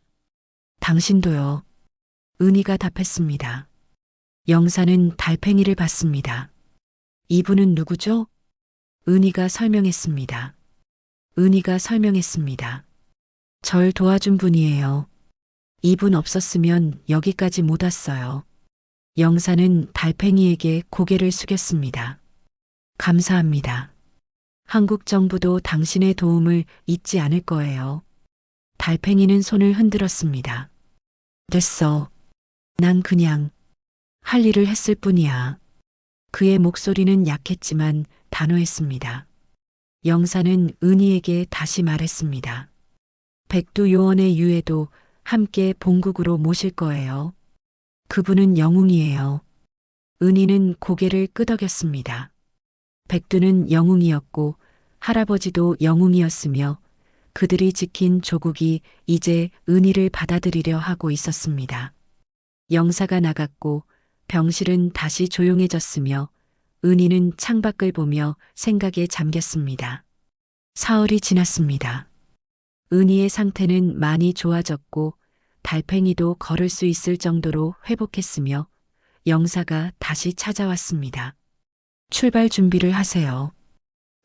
당신도요. 은희가 답했습니다. 영사는 달팽이를 봤습니다. 이분은 누구죠? 은희가 설명했습니다. 은희가 설명했습니다. 절 도와준 분이에요. 이분 없었으면 여기까지 못 왔어요. 영사는 달팽이에게 고개를 숙였습니다. 감사합니다. 한국 정부도 당신의 도움을 잊지 않을 거예요. 달팽이는 손을 흔들었습니다. 됐어. 난 그냥 할 일을 했을 뿐이야. 그의 목소리는 약했지만 단호했습니다. 영사는 은희에게 다시 말했습니다. 백두 요원의 유해도 함께 본국으로 모실 거예요. 그분은 영웅이에요. 은희는 고개를 끄덕였습니다. 백두는 영웅이었고 할아버지도 영웅이었으며 그들이 지킨 조국이 이제 은희를 받아들이려 하고 있었습니다. 영사가 나갔고 병실은 다시 조용해졌으며 은희는 창밖을 보며 생각에 잠겼습니다. 사흘이 지났습니다. 은희의 상태는 많이 좋아졌고 달팽이도 걸을 수 있을 정도로 회복했으며 영사가 다시 찾아왔습니다. 출발 준비를 하세요.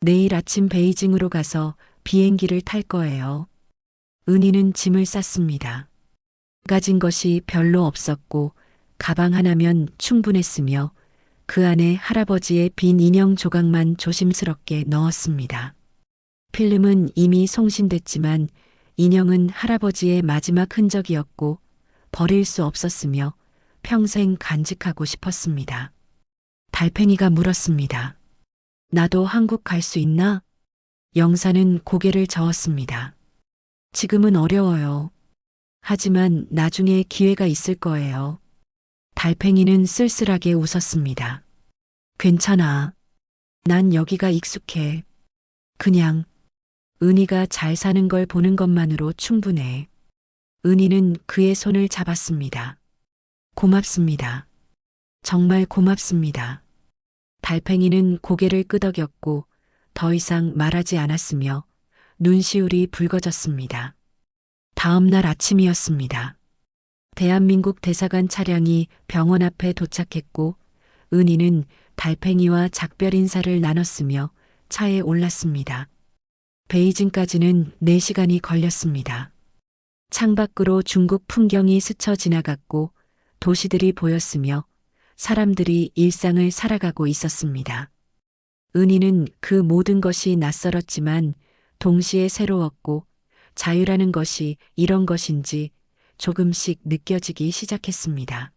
내일 아침 베이징으로 가서 비행기를 탈 거예요. 은희는 짐을 쌌습니다. 가진 것이 별로 없었고 가방 하나면 충분했으며 그 안에 할아버지의 빈 인형 조각만 조심스럽게 넣었습니다. 필름은 이미 송신됐지만 인형은 할아버지의 마지막 흔적이었고 버릴 수 없었으며 평생 간직하고 싶었습니다. 달팽이가 물었습니다. 나도 한국 갈 수 있나? 영사는 고개를 저었습니다. 지금은 어려워요. 하지만 나중에 기회가 있을 거예요. 달팽이는 쓸쓸하게 웃었습니다. 괜찮아. 난 여기가 익숙해. 그냥 은희가 잘 사는 걸 보는 것만으로 충분해. 은희는 그의 손을 잡았습니다. 고맙습니다. 정말 고맙습니다. 달팽이는 고개를 끄덕였고 더 이상 말하지 않았으며 눈시울이 붉어졌습니다. 다음 날 아침이었습니다. 대한민국 대사관 차량이 병원 앞에 도착했고 은희는 달팽이와 작별 인사를 나눴으며 차에 올랐습니다. 베이징까지는 4시간이 걸렸습니다. 창밖으로 중국 풍경이 스쳐 지나갔고 도시들이 보였으며 사람들이 일상을 살아가고 있었습니다. 은희는 그 모든 것이 낯설었지만 동시에 새로웠고 자유라는 것이 이런 것인지 조금씩 느껴지기 시작했습니다.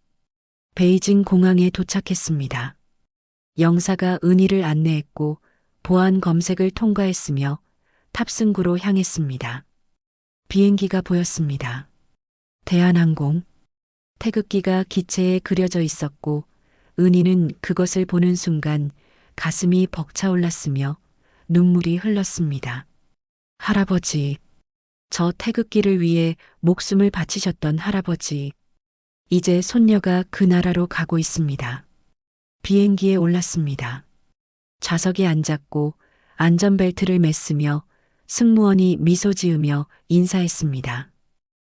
베이징 공항에 도착했습니다. 영사가 은희를 안내했고 보안 검색을 통과했으며 탑승구로 향했습니다. 비행기가 보였습니다. 대한항공. 태극기가 기체에 그려져 있었고 은희는 그것을 보는 순간 가슴이 벅차올랐으며 눈물이 흘렀습니다. 할아버지. 저 태극기를 위해 목숨을 바치셨던 할아버지. 이제 손녀가 그 나라로 가고 있습니다. 비행기에 올랐습니다. 좌석에 앉았고 안전벨트를 맸으며 승무원이 미소 지으며 인사했습니다.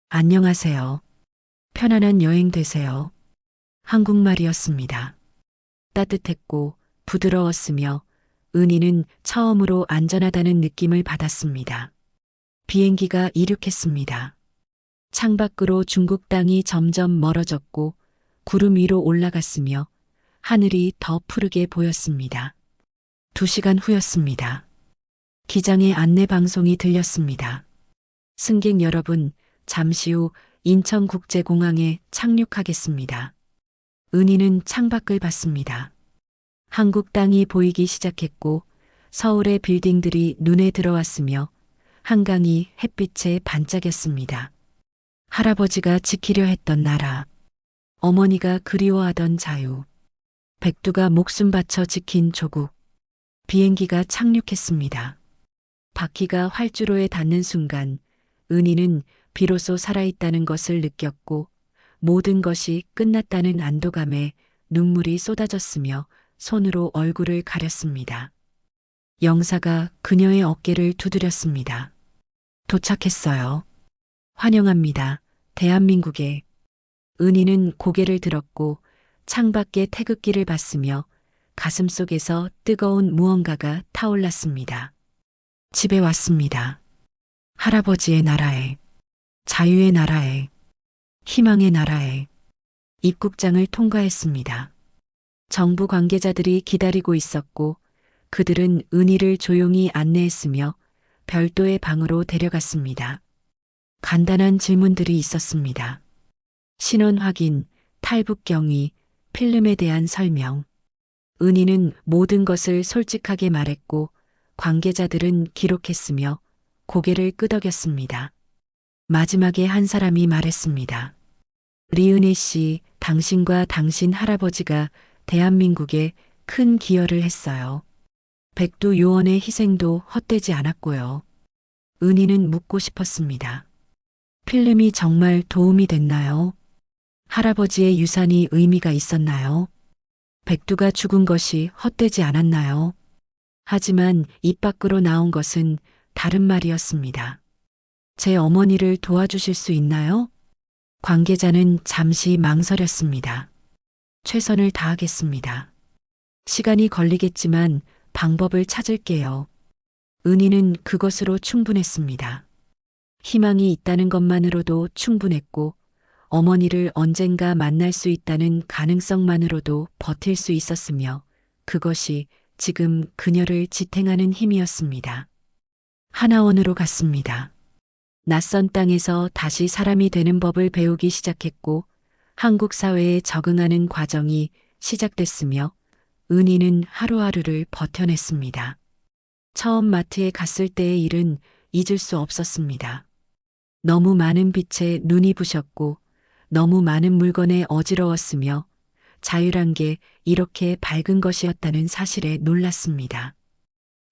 안녕하세요. 편안한 여행 되세요. 한국말이었습니다. 따뜻했고 부드러웠으며 은희는 처음으로 안전하다는 느낌을 받았습니다. 비행기가 이륙했습니다. 창밖으로 중국 땅이 점점 멀어졌고 구름 위로 올라갔으며 하늘이 더 푸르게 보였습니다. 2시간 후였습니다. 기장의 안내 방송이 들렸습니다. 승객 여러분, 잠시 후 인천국제공항에 착륙하겠습니다. 은희는 창밖을 봤습니다. 한국 땅이 보이기 시작했고 서울의 빌딩들이 눈에 들어왔으며 한강이 햇빛에 반짝였습니다. 할아버지가 지키려 했던 나라, 어머니가 그리워하던 자유, 백두가 목숨 바쳐 지킨 조국. 비행기가 착륙했습니다. 바퀴가 활주로에 닿는 순간 은희는 비로소 살아있다는 것을 느꼈고 모든 것이 끝났다는 안도감에 눈물이 쏟아졌으며 손으로 얼굴을 가렸습니다. 영사가 그녀의 어깨를 두드렸습니다. 도착했어요. 환영합니다. 대한민국에. 은희는 고개를 들었고 창밖의 태극기를 봤으며 가슴속에서 뜨거운 무언가가 타올랐습니다. 집에 왔습니다. 할아버지의 나라에, 자유의 나라에, 희망의 나라에. 입국장을 통과했습니다. 정부 관계자들이 기다리고 있었고 그들은 은희를 조용히 안내했으며 별도의 방으로 데려갔습니다. 간단한 질문들이 있었습니다. 신원 확인, 탈북 경위, 필름에 대한 설명. 은희는 모든 것을 솔직하게 말했고 관계자들은 기록했으며 고개를 끄덕였습니다. 마지막에 한 사람이 말했습니다. 리은혜 씨, 당신과 당신 할아버지가 대한민국에 큰 기여를 했어요. 백두 요원의 희생도 헛되지 않았고요. 은희는 묻고 싶었습니다. 필름이 정말 도움이 됐나요? 할아버지의 유산이 의미가 있었나요? 백두가 죽은 것이 헛되지 않았나요? 하지만 입 밖으로 나온 것은 다른 말이었습니다. 제 어머니를 도와주실 수 있나요? 관계자는 잠시 망설였습니다. 최선을 다하겠습니다. 시간이 걸리겠지만 방법을 찾을게요. 은희는 그것으로 충분했습니다. 희망이 있다는 것만으로도 충분했고 어머니를 언젠가 만날 수 있다는 가능성만으로도 버틸 수 있었으며 그것이 지금 그녀를 지탱하는 힘이었습니다. 하나원으로 갔습니다. 낯선 땅에서 다시 사람이 되는 법을 배우기 시작했고 한국 사회에 적응하는 과정이 시작됐으며 은희는 하루하루를 버텨냈습니다. 처음 마트에 갔을 때의 일은 잊을 수 없었습니다. 너무 많은 빛에 눈이 부셨고 너무 많은 물건에 어지러웠으며 자유란 게 이렇게 밝은 것이었다는 사실에 놀랐습니다.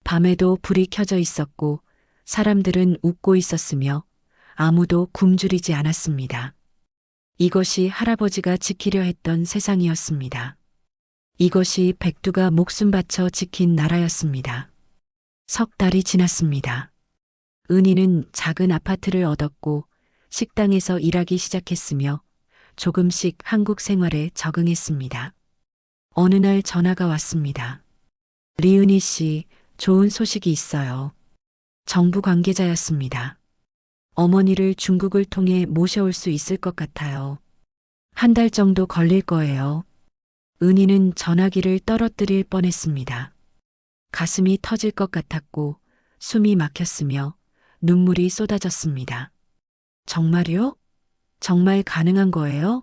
밤에도 불이 켜져 있었고 사람들은 웃고 있었으며 아무도 굶주리지 않았습니다. 이것이 할아버지가 지키려 했던 세상이었습니다. 이것이 백두가 목숨 바쳐 지킨 나라였습니다. 석 달이 지났습니다. 은희는 작은 아파트를 얻었고 식당에서 일하기 시작했으며 조금씩 한국 생활에 적응했습니다. 어느 날 전화가 왔습니다. 리은희 씨, 좋은 소식이 있어요. 정부 관계자였습니다. 어머니를 중국을 통해 모셔올 수 있을 것 같아요. 한 달 정도 걸릴 거예요. 은희는 전화기를 떨어뜨릴 뻔했습니다. 가슴이 터질 것 같았고 숨이 막혔으며 눈물이 쏟아졌습니다. 정말요? 정말 가능한 거예요?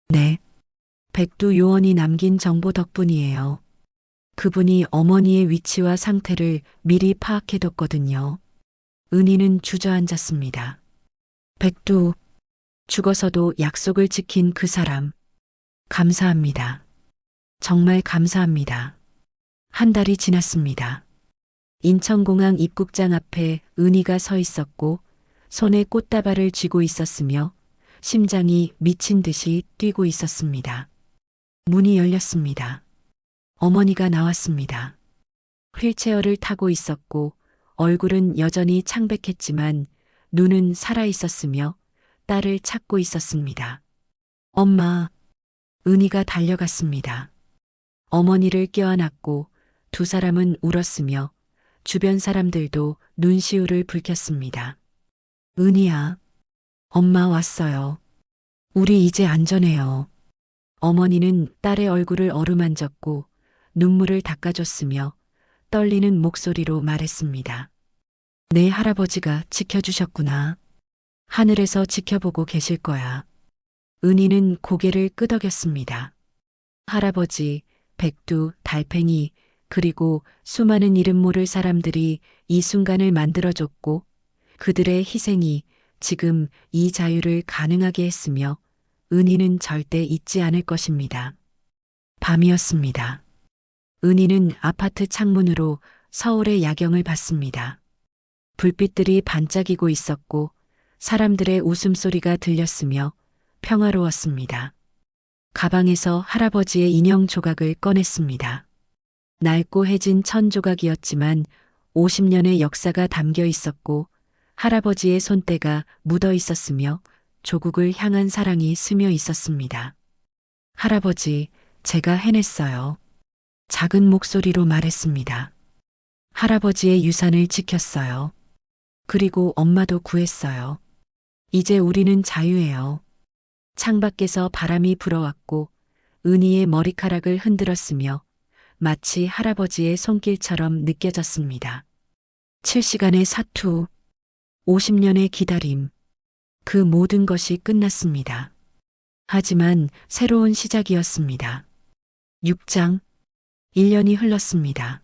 네. 백두 요원이 남긴 정보 덕분이에요. 그분이 어머니의 위치와 상태를 미리 파악해뒀거든요. 은희는 주저앉았습니다. 백두, 죽어서도 약속을 지킨 그 사람. 감사합니다. 정말 감사합니다. 한 달이 지났습니다. 인천공항 입국장 앞에 은희가 서 있었고 손에 꽃다발을 쥐고 있었으며 심장이 미친 듯이 뛰고 있었습니다. 문이 열렸습니다. 어머니가 나왔습니다. 휠체어를 타고 있었고 얼굴은 여전히 창백했지만 눈은 살아 있었으며 딸을 찾고 있었습니다. 엄마, 은희가 달려갔습니다. 어머니를 껴안았고 두 사람은 울었으며 주변 사람들도 눈시울을 붉혔습니다. 은희야, 엄마 왔어요. 우리 이제 안전해요. 어머니는 딸의 얼굴을 어루만졌고 눈물을 닦아줬으며 떨리는 목소리로 말했습니다. 내 할아버지가 지켜주셨구나. 하늘에서 지켜보고 계실 거야. 은희는 고개를 끄덕였습니다. 할아버지, 백두, 달팽이, 그리고 수많은 이름 모를 사람들이 이 순간을 만들어줬고 그들의 희생이 지금 이 자유를 가능하게 했으며 은희는 절대 잊지 않을 것입니다. 밤이었습니다. 은희는 아파트 창문으로 서울의 야경을 봤습니다. 불빛들이 반짝이고 있었고 사람들의 웃음소리가 들렸으며 평화로웠습니다. 가방에서 할아버지의 인형 조각을 꺼냈습니다. 낡고 해진 천 조각이었지만 50년의 역사가 담겨 있었고 할아버지의 손때가 묻어 있었으며 조국을 향한 사랑이 스며 있었습니다. 할아버지, 제가 해냈어요. 작은 목소리로 말했습니다. 할아버지의 유산을 지켰어요. 그리고 엄마도 구했어요. 이제 우리는 자유해요. 창밖에서 바람이 불어왔고 은희의 머리카락을 흔들었으며 마치 할아버지의 손길처럼 느껴졌습니다. 7시간의 사투, 50년의 기다림, 그 모든 것이 끝났습니다. 하지만 새로운 시작이었습니다. 6장, 1년이 흘렀습니다.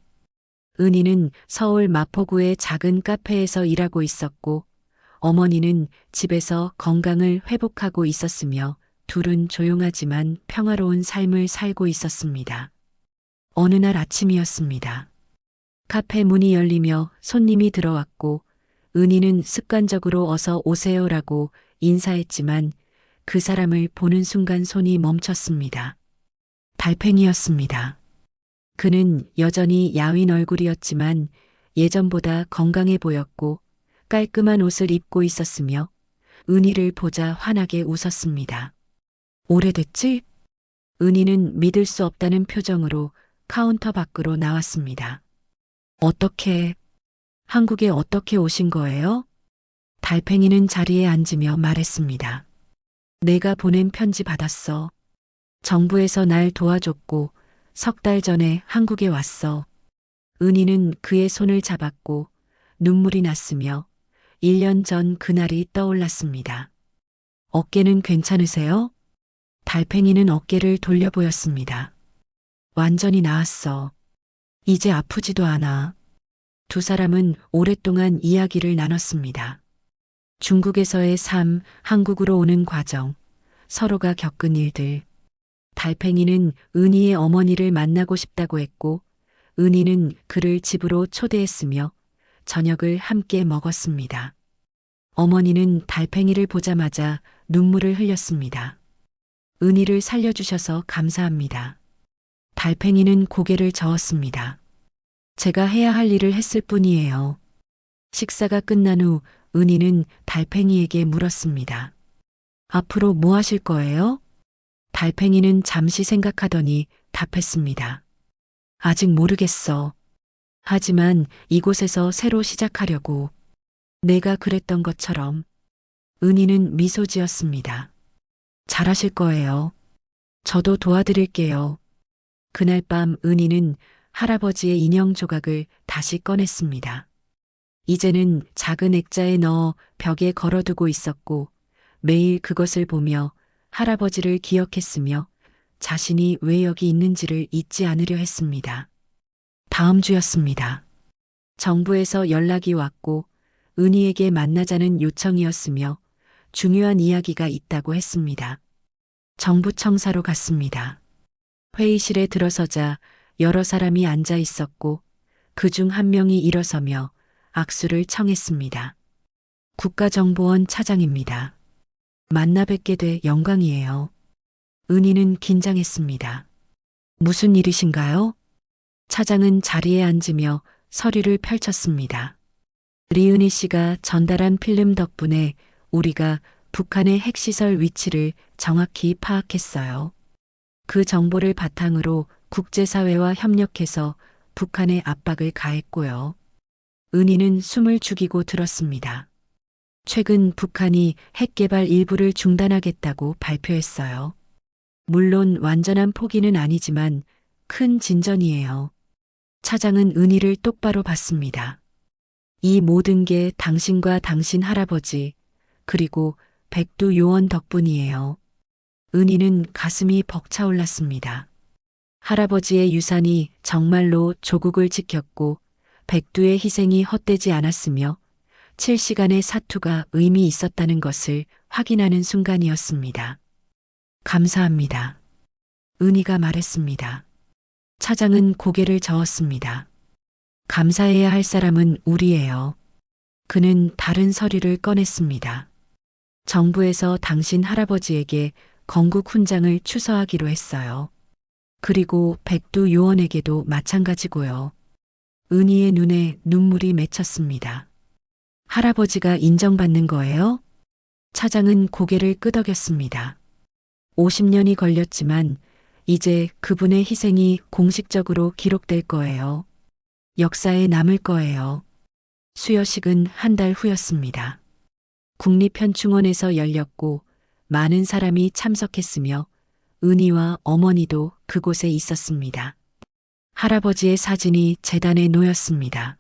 은희는 서울 마포구의 작은 카페에서 일하고 있었고 어머니는 집에서 건강을 회복하고 있었으며 둘은 조용하지만 평화로운 삶을 살고 있었습니다. 어느 날 아침이었습니다. 카페 문이 열리며 손님이 들어왔고 은희는 습관적으로 어서 오세요라고 인사했지만 그 사람을 보는 순간 손이 멈췄습니다. 달팽이였습니다. 그는 여전히 야윈 얼굴이었지만 예전보다 건강해 보였고 깔끔한 옷을 입고 있었으며 은희를 보자 환하게 웃었습니다. 오래됐지? 은희는 믿을 수 없다는 표정으로 카운터 밖으로 나왔습니다. 어떻게, 한국에 어떻게 오신 거예요? 달팽이는 자리에 앉으며 말했습니다. 내가 보낸 편지 받았어. 정부에서 날 도와줬고 석 달 전에 한국에 왔어. 은희는 그의 손을 잡았고 눈물이 났으며 1년 전 그날이 떠올랐습니다. 어깨는 괜찮으세요? 달팽이는 어깨를 돌려 보였습니다. 완전히 나았어. 이제 아프지도 않아. 두 사람은 오랫동안 이야기를 나눴습니다. 중국에서의 삶, 한국으로 오는 과정, 서로가 겪은 일들. 달팽이는 은희의 어머니를 만나고 싶다고 했고 은희는 그를 집으로 초대했으며 저녁을 함께 먹었습니다. 어머니는 달팽이를 보자마자 눈물을 흘렸습니다. 은희를 살려주셔서 감사합니다. 달팽이는 고개를 저었습니다. 제가 해야 할 일을 했을 뿐이에요. 식사가 끝난 후 은희는 달팽이에게 물었습니다. 앞으로 뭐 하실 거예요? 달팽이는 잠시 생각하더니 답했습니다. 아직 모르겠어. 하지만 이곳에서 새로 시작하려고. 내가 그랬던 것처럼. 은희는 미소 지었습니다. 잘하실 거예요. 저도 도와드릴게요. 그날 밤 은희는 할아버지의 인형 조각을 다시 꺼냈습니다. 이제는 작은 액자에 넣어 벽에 걸어두고 있었고 매일 그것을 보며 할아버지를 기억했으며 자신이 왜 여기 있는지를 잊지 않으려 했습니다. 다음 주였습니다. 정부에서 연락이 왔고 은희에게 만나자는 요청이었으며 중요한 이야기가 있다고 했습니다. 정부 청사로 갔습니다. 회의실에 들어서자 여러 사람이 앉아 있었고 그중 한 명이 일어서며 악수를 청했습니다. 국가정보원 차장입니다. 만나 뵙게 돼 영광이에요. 은희는 긴장했습니다. 무슨 일이신가요? 차장은 자리에 앉으며 서류를 펼쳤습니다. 리은희 씨가 전달한 필름 덕분에 우리가 북한의 핵시설 위치를 정확히 파악했어요. 그 정보를 바탕으로 국제사회와 협력해서 북한에 압박을 가했고요. 은희는 숨을 죽이고 들었습니다. 최근 북한이 핵 개발 일부를 중단하겠다고 발표했어요. 물론 완전한 포기는 아니지만 큰 진전이에요. 차장은 은희를 똑바로 봤습니다. 이 모든 게 당신과 당신 할아버지, 그리고 백두 요원 덕분이에요. 은희는 가슴이 벅차올랐습니다. 할아버지의 유산이 정말로 조국을 지켰고 백두의 희생이 헛되지 않았으며 7시간의 사투가 의미 있었다는 것을 확인하는 순간이었습니다. 감사합니다. 은희가 말했습니다. 차장은 고개를 저었습니다. 감사해야 할 사람은 우리예요. 그는 다른 서류를 꺼냈습니다. 정부에서 당신 할아버지에게 건국 훈장을 추서하기로 했어요. 그리고 백두 요원에게도 마찬가지고요. 은희의 눈에 눈물이 맺혔습니다. 할아버지가 인정받는 거예요? 차장은 고개를 끄덕였습니다. 50년이 걸렸지만 이제 그분의 희생이 공식적으로 기록될 거예요. 역사에 남을 거예요. 수여식은 한 달 후였습니다. 국립현충원에서 열렸고 많은 사람이 참석했으며 은희와 어머니도 그곳에 있었습니다. 할아버지의 사진이 제단에 놓였습니다.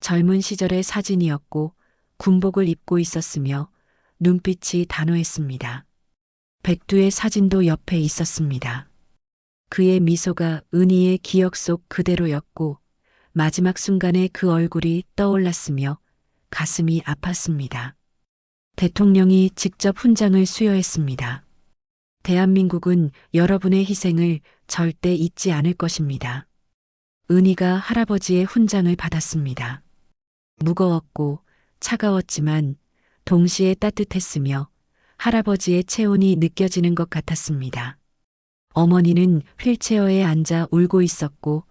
젊은 시절의 사진이었고 군복을 입고 있었으며 눈빛이 단호했습니다. 백두의 사진도 옆에 있었습니다. 그의 미소가 은희의 기억 속 그대로였고 마지막 순간에 그 얼굴이 떠올랐으며 가슴이 아팠습니다. 대통령이 직접 훈장을 수여했습니다. 대한민국은 여러분의 희생을 절대 잊지 않을 것입니다. 은희가 할아버지의 훈장을 받았습니다. 무거웠고 차가웠지만 동시에 따뜻했으며 할아버지의 체온이 느껴지는 것 같았습니다. 어머니는 휠체어에 앉아 울고 있었고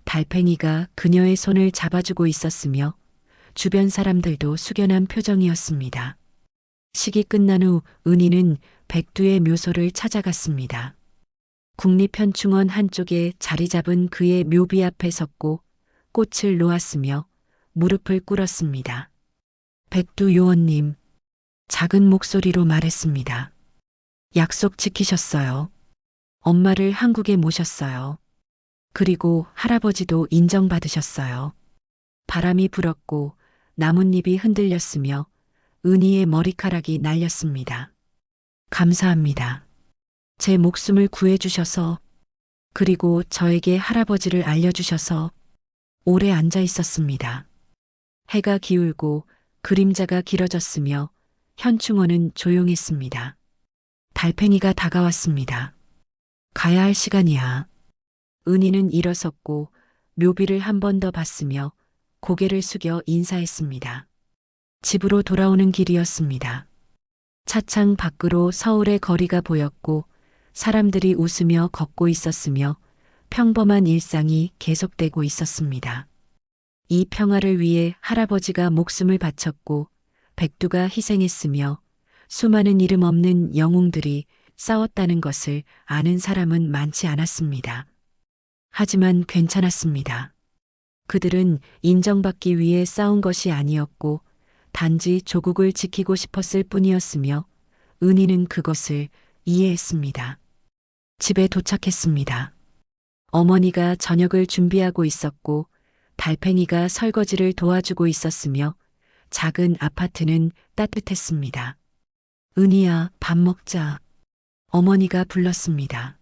달팽이가 그녀의 손을 잡아주고 있었으며 주변 사람들도 숙연한 표정이었습니다. 식이 끝난 후 은희는 백두의 묘소를 찾아갔습니다. 국립현충원 한쪽에 자리 잡은 그의 묘비 앞에 섰고 꽃을 놓았으며 무릎을 꿇었습니다. 백두 요원님, 작은 목소리로 말했습니다. 약속 지키셨어요. 엄마를 한국에 모셨어요. 그리고 할아버지도 인정받으셨어요. 바람이 불었고 나뭇잎이 흔들렸으며 은희의 머리카락이 날렸습니다. 감사합니다. 제 목숨을 구해주셔서, 그리고 저에게 할아버지를 알려주셔서 오래 앉아 있었습니다. 해가 기울고 그림자가 길어졌으며 현충원은 조용했습니다. 달팽이가 다가왔습니다. 가야 할 시간이야. 은희는 일어섰고 묘비를 한 번 더 봤으며 고개를 숙여 인사했습니다. 집으로 돌아오는 길이었습니다. 차창 밖으로 서울의 거리가 보였고 사람들이 웃으며 걷고 있었으며 평범한 일상이 계속되고 있었습니다. 이 평화를 위해 할아버지가 목숨을 바쳤고 백두가 희생했으며 수많은 이름 없는 영웅들이 싸웠다는 것을 아는 사람은 많지 않았습니다. 하지만 괜찮았습니다. 그들은 인정받기 위해 싸운 것이 아니었고 단지 조국을 지키고 싶었을 뿐이었으며 은희는 그것을 이해했습니다. 집에 도착했습니다. 어머니가 저녁을 준비하고 있었고 달팽이가 설거지를 도와주고 있었으며 작은 아파트는 따뜻했습니다. 은희야, 밥 먹자. 어머니가 불렀습니다.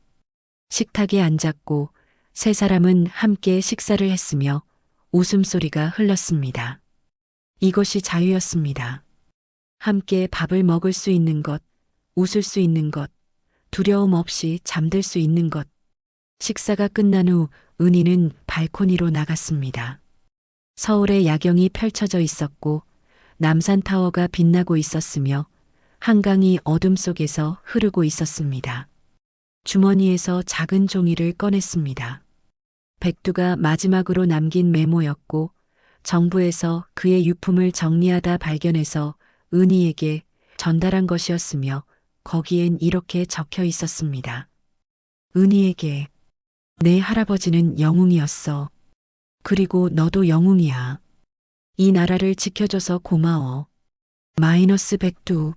식탁에 앉았고 세 사람은 함께 식사를 했으며 웃음소리가 흘렀습니다. 이것이 자유였습니다. 함께 밥을 먹을 수 있는 것, 웃을 수 있는 것, 두려움 없이 잠들 수 있는 것. 식사가 끝난 후 은희는 발코니로 나갔습니다. 서울의 야경이 펼쳐져 있었고 남산타워가 빛나고 있었으며 한강이 어둠 속에서 흐르고 있었습니다. 주머니에서 작은 종이를 꺼냈습니다. 백두가 마지막으로 남긴 메모였고 정부에서 그의 유품을 정리하다 발견해서 은희에게 전달한 것이었으며 거기엔 이렇게 적혀 있었습니다. 은희에게, 내 할아버지는 영웅이었어. 그리고 너도 영웅이야. 이 나라를 지켜줘서 고마워. 마이너스 백두.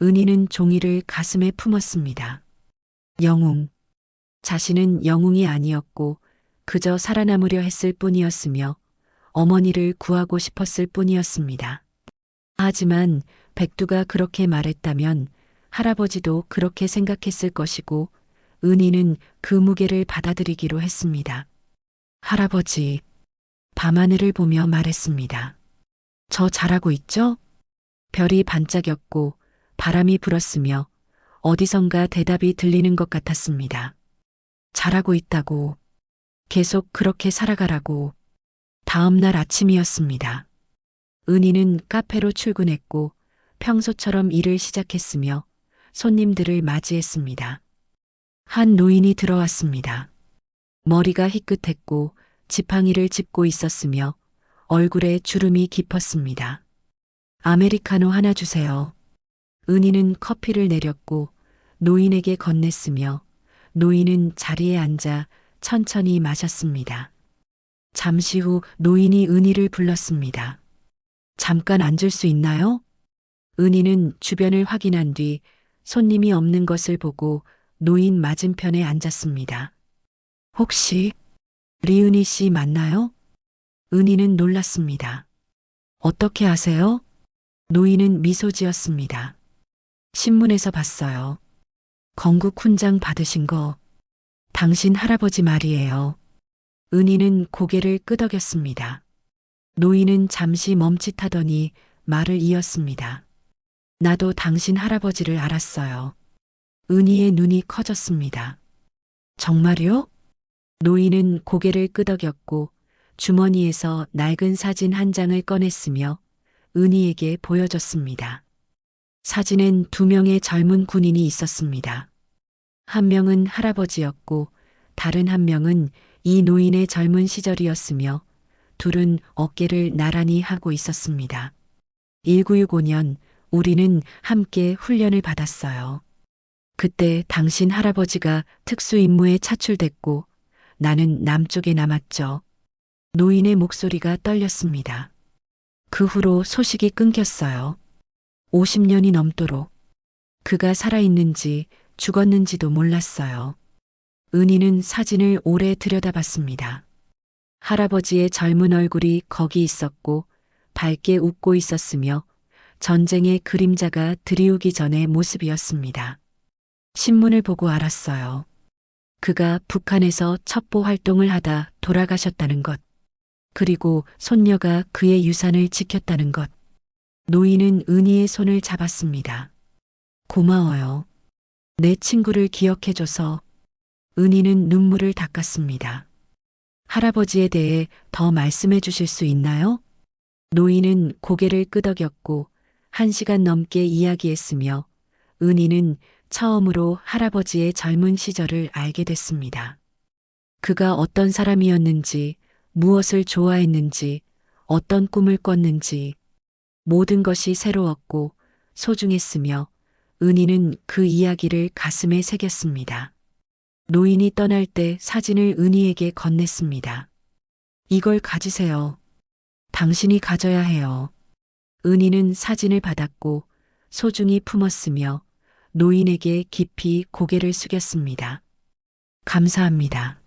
은희는 종이를 가슴에 품었습니다. 영웅. 자신은 영웅이 아니었고 그저 살아남으려 했을 뿐이었으며 어머니를 구하고 싶었을 뿐이었습니다. 하지만 백두가 그렇게 말했다면 할아버지도 그렇게 생각했을 것이고 은희는 그 무게를 받아들이기로 했습니다. 할아버지, 밤하늘을 보며 말했습니다. 저 잘하고 있죠? 별이 반짝였고 바람이 불었으며 어디선가 대답이 들리는 것 같았습니다. 잘하고 있다고. 계속 그렇게 살아가라고. 다음 날 아침이었습니다. 은희는 카페로 출근했고 평소처럼 일을 시작했으며 손님들을 맞이했습니다. 한 노인이 들어왔습니다. 머리가 희끗했고 지팡이를 짚고 있었으며 얼굴에 주름이 깊었습니다. 아메리카노 하나 주세요. 은희는 커피를 내렸고 노인에게 건넸으며 노인은 자리에 앉아 천천히 마셨습니다. 잠시 후 노인이 은희를 불렀습니다. 잠깐 앉을 수 있나요? 은희는 주변을 확인한 뒤 손님이 없는 것을 보고 노인 맞은편에 앉았습니다. 혹시 리은희 씨 맞나요? 은희는 놀랐습니다. 어떻게 아세요? 노인은 미소 지었습니다. 신문에서 봤어요. 건국 훈장 받으신 거. 당신 할아버지 말이에요. 은희는 고개를 끄덕였습니다. 노인은 잠시 멈칫하더니 말을 이었습니다. 나도 당신 할아버지를 알았어요. 은희의 눈이 커졌습니다. 정말요? 노인은 고개를 끄덕였고 주머니에서 낡은 사진 한 장을 꺼냈으며 은희에게 보여줬습니다. 사진엔 두 명의 젊은 군인이 있었습니다. 한 명은 할아버지였고 다른 한 명은 이 노인의 젊은 시절이었으며 둘은 어깨를 나란히 하고 있었습니다. 1965년 우리는 함께 훈련을 받았어요. 그때 당신 할아버지가 특수임무에 차출됐고 나는 남쪽에 남았죠. 노인의 목소리가 떨렸습니다. 그 후로 소식이 끊겼어요. 50년이 넘도록. 그가 살아있는지 죽었는지도 몰랐어요. 은희는 사진을 오래 들여다봤습니다. 할아버지의 젊은 얼굴이 거기 있었고 밝게 웃고 있었으며 전쟁의 그림자가 드리우기 전의 모습이었습니다. 신문을 보고 알았어요. 그가 북한에서 첩보 활동을 하다 돌아가셨다는 것. 그리고 손녀가 그의 유산을 지켰다는 것. 노인은 은희의 손을 잡았습니다. 고마워요. 내 친구를 기억해줘서. 은희는 눈물을 닦았습니다. 할아버지에 대해 더 말씀해 주실 수 있나요? 노인은 고개를 끄덕였고 1시간 넘게 이야기했으며 은희는 처음으로 할아버지의 젊은 시절을 알게 됐습니다. 그가 어떤 사람이었는지, 무엇을 좋아했는지, 어떤 꿈을 꿨는지 모든 것이 새로웠고 소중했으며 은희는 그 이야기를 가슴에 새겼습니다. 노인이 떠날 때 사진을 은희에게 건넸습니다. 이걸 가지세요. 당신이 가져야 해요. 은희는 사진을 받았고 소중히 품었으며 노인에게 깊이 고개를 숙였습니다. 감사합니다.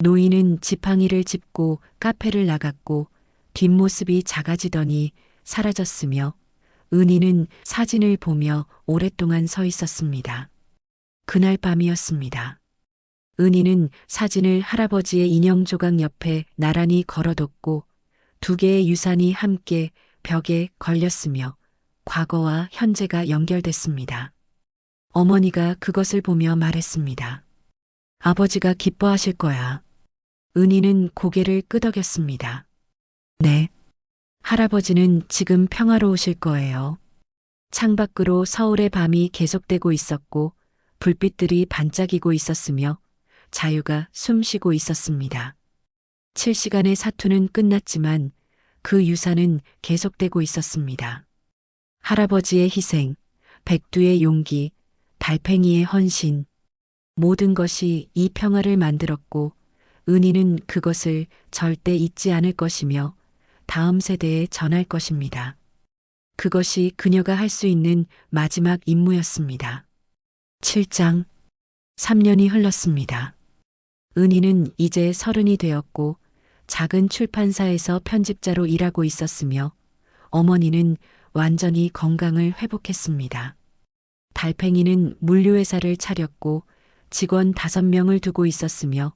노인은 지팡이를 짚고 카페를 나갔고 뒷모습이 작아지더니 사라졌으며 은희는 사진을 보며 오랫동안 서 있었습니다. 그날 밤이었습니다. 은희는 사진을 할아버지의 인형 조각 옆에 나란히 걸어뒀고 두 개의 유산이 함께 벽에 걸렸으며 과거와 현재가 연결됐습니다. 어머니가 그것을 보며 말했습니다. 아버지가 기뻐하실 거야. 은희는 고개를 끄덕였습니다. 네. 할아버지는 지금 평화로우실 거예요. 창밖으로 서울의 밤이 계속되고 있었고 불빛들이 반짝이고 있었으며 자유가 숨쉬고 있었습니다. 7시간의 사투는 끝났지만 그 유산은 계속되고 있었습니다. 할아버지의 희생, 백두의 용기, 달팽이의 헌신, 모든 것이 이 평화를 만들었고 은희는 그것을 절대 잊지 않을 것이며 다음 세대에 전할 것입니다. 그것이 그녀가 할 수 있는 마지막 임무였습니다. 7장 3년이 흘렀습니다. 은희는 이제 30이 되었고 작은 출판사에서 편집자로 일하고 있었으며 어머니는 완전히 건강을 회복했습니다. 달팽이는 물류회사를 차렸고 직원 5명을 두고 있었으며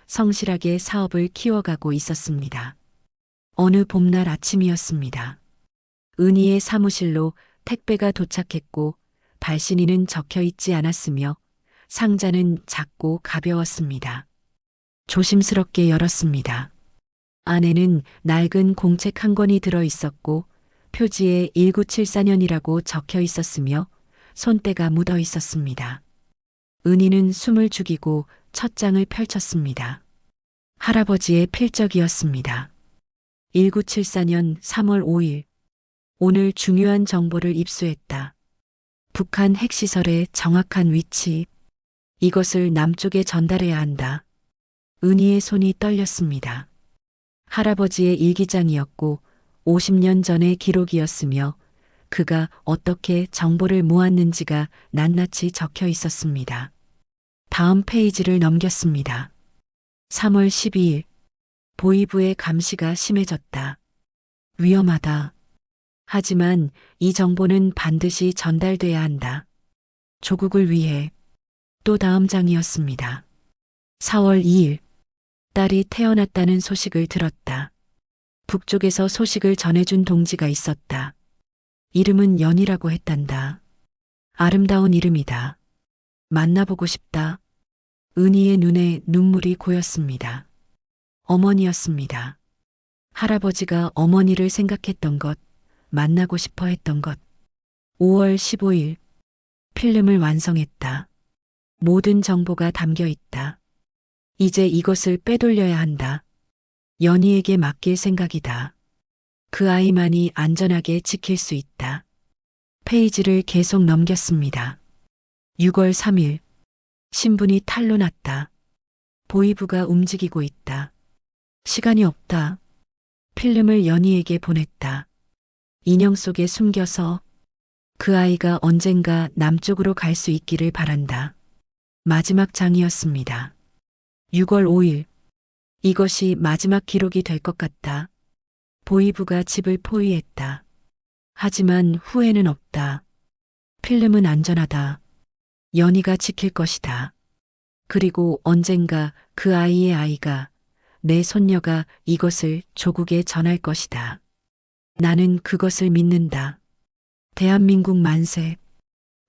성실하게 사업을 키워가고 있었습니다. 어느 봄날 아침이었습니다. 은희의 사무실로 택배가 도착했고 발신인은 적혀 있지 않았으며 상자는 작고 가벼웠습니다. 조심스럽게 열었습니다. 안에는 낡은 공책 한 권이 들어 있었고 표지에 1974년이라고 적혀 있었으며 손때가 묻어 있었습니다. 은희는 숨을 죽이고 첫 장을 펼쳤습니다. 할아버지의 필적이었습니다. 1974년 3월 5일. 오늘 중요한 정보를 입수했다. 북한 핵시설의 정확한 위치. 이것을 남쪽에 전달해야 한다. 은희의 손이 떨렸습니다. 할아버지의 일기장이었고 50년 전의 기록이었으며 그가 어떻게 정보를 모았는지가 낱낱이 적혀 있었습니다. 다음 페이지를 넘겼습니다. 3월 12일. 보이부의 감시가 심해졌다. 위험하다. 하지만 이 정보는 반드시 전달돼야 한다. 조국을 위해. 또 다음 장이었습니다. 4월 2일. 딸이 태어났다는 소식을 들었다. 북쪽에서 소식을 전해준 동지가 있었다. 이름은 연이라고 했단다. 아름다운 이름이다. 만나보고 싶다. 은희의 눈에 눈물이 고였습니다. 어머니였습니다. 할아버지가 어머니를 생각했던 것, 만나고 싶어 했던 것. 5월 15일. 필름을 완성했다. 모든 정보가 담겨 있다. 이제 이것을 빼돌려야 한다. 연희에게 맡길 생각이다. 그 아이만이 안전하게 지킬 수 있다. 페이지를 계속 넘겼습니다. 6월 3일. 신분이 탈로 났다. 보이부가 움직이고 있다. 시간이 없다. 필름을 연희에게 보냈다. 인형 속에 숨겨서 그 아이가 언젠가 남쪽으로 갈 수 있기를 바란다. 마지막 장이었습니다. 6월 5일. 이것이 마지막 기록이 될 것 같다. 보이부가 집을 포위했다. 하지만 후회는 없다. 필름은 안전하다. 연희가 지킬 것이다. 그리고 언젠가 그 아이의 아이가, 내 손녀가 이것을 조국에 전할 것이다. 나는 그것을 믿는다. 대한민국 만세.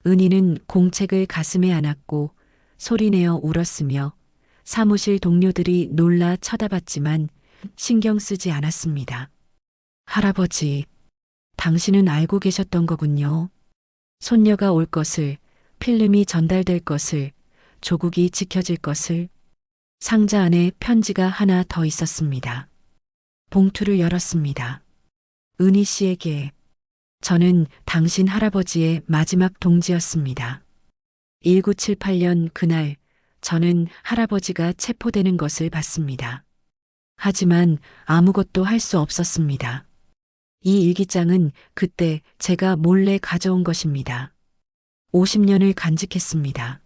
은희는 공책을 가슴에 안았고 소리내어 울었으며 사무실 동료들이 놀라 쳐다봤지만 신경 쓰지 않았습니다. 할아버지, 당신은 알고 계셨던 거군요. 손녀가 올 것을, 필름이 전달될 것을, 조국이 지켜질 것을. 상자 안에 편지가 하나 더 있었습니다. 봉투를 열었습니다. 은희 씨에게. 저는 당신 할아버지의 마지막 동지였습니다. 1978년 그날 저는 할아버지가 체포되는 것을 봤습니다. 하지만 아무것도 할 수 없었습니다. 이 일기장은 그때 제가 몰래 가져온 것입니다. 50년을 간직했습니다.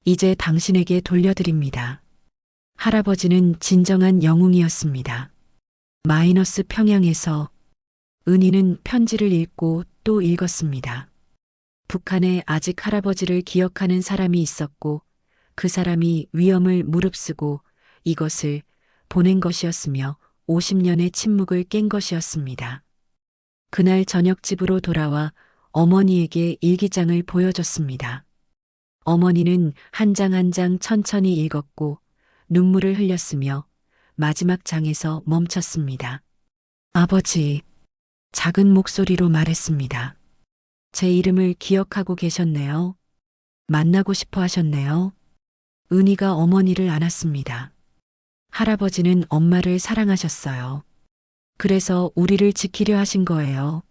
이제 당신에게 돌려드립니다. 할아버지는 진정한 영웅이었습니다. 마이너스 평양에서. 은희는 편지를 읽고 또 읽었습니다. 북한에 아직 할아버지를 기억하는 사람이 있었고 그 사람이 위험을 무릅쓰고 이것을 보낸 것이었으며 50년의 침묵을 깬 것이었습니다. 그날 저녁 집으로 돌아와 어머니에게 일기장을 보여줬습니다. 어머니는 한 장 한 장 천천히 읽었고 눈물을 흘렸으며 마지막 장에서 멈췄습니다. 아버지, 작은 목소리로 말했습니다. 제 이름을 기억하고 계셨네요. 만나고 싶어 하셨네요. 은희가 어머니를 안았습니다. 할아버지는 엄마를 사랑하셨어요. 그래서 우리를 지키려 하신 거예요.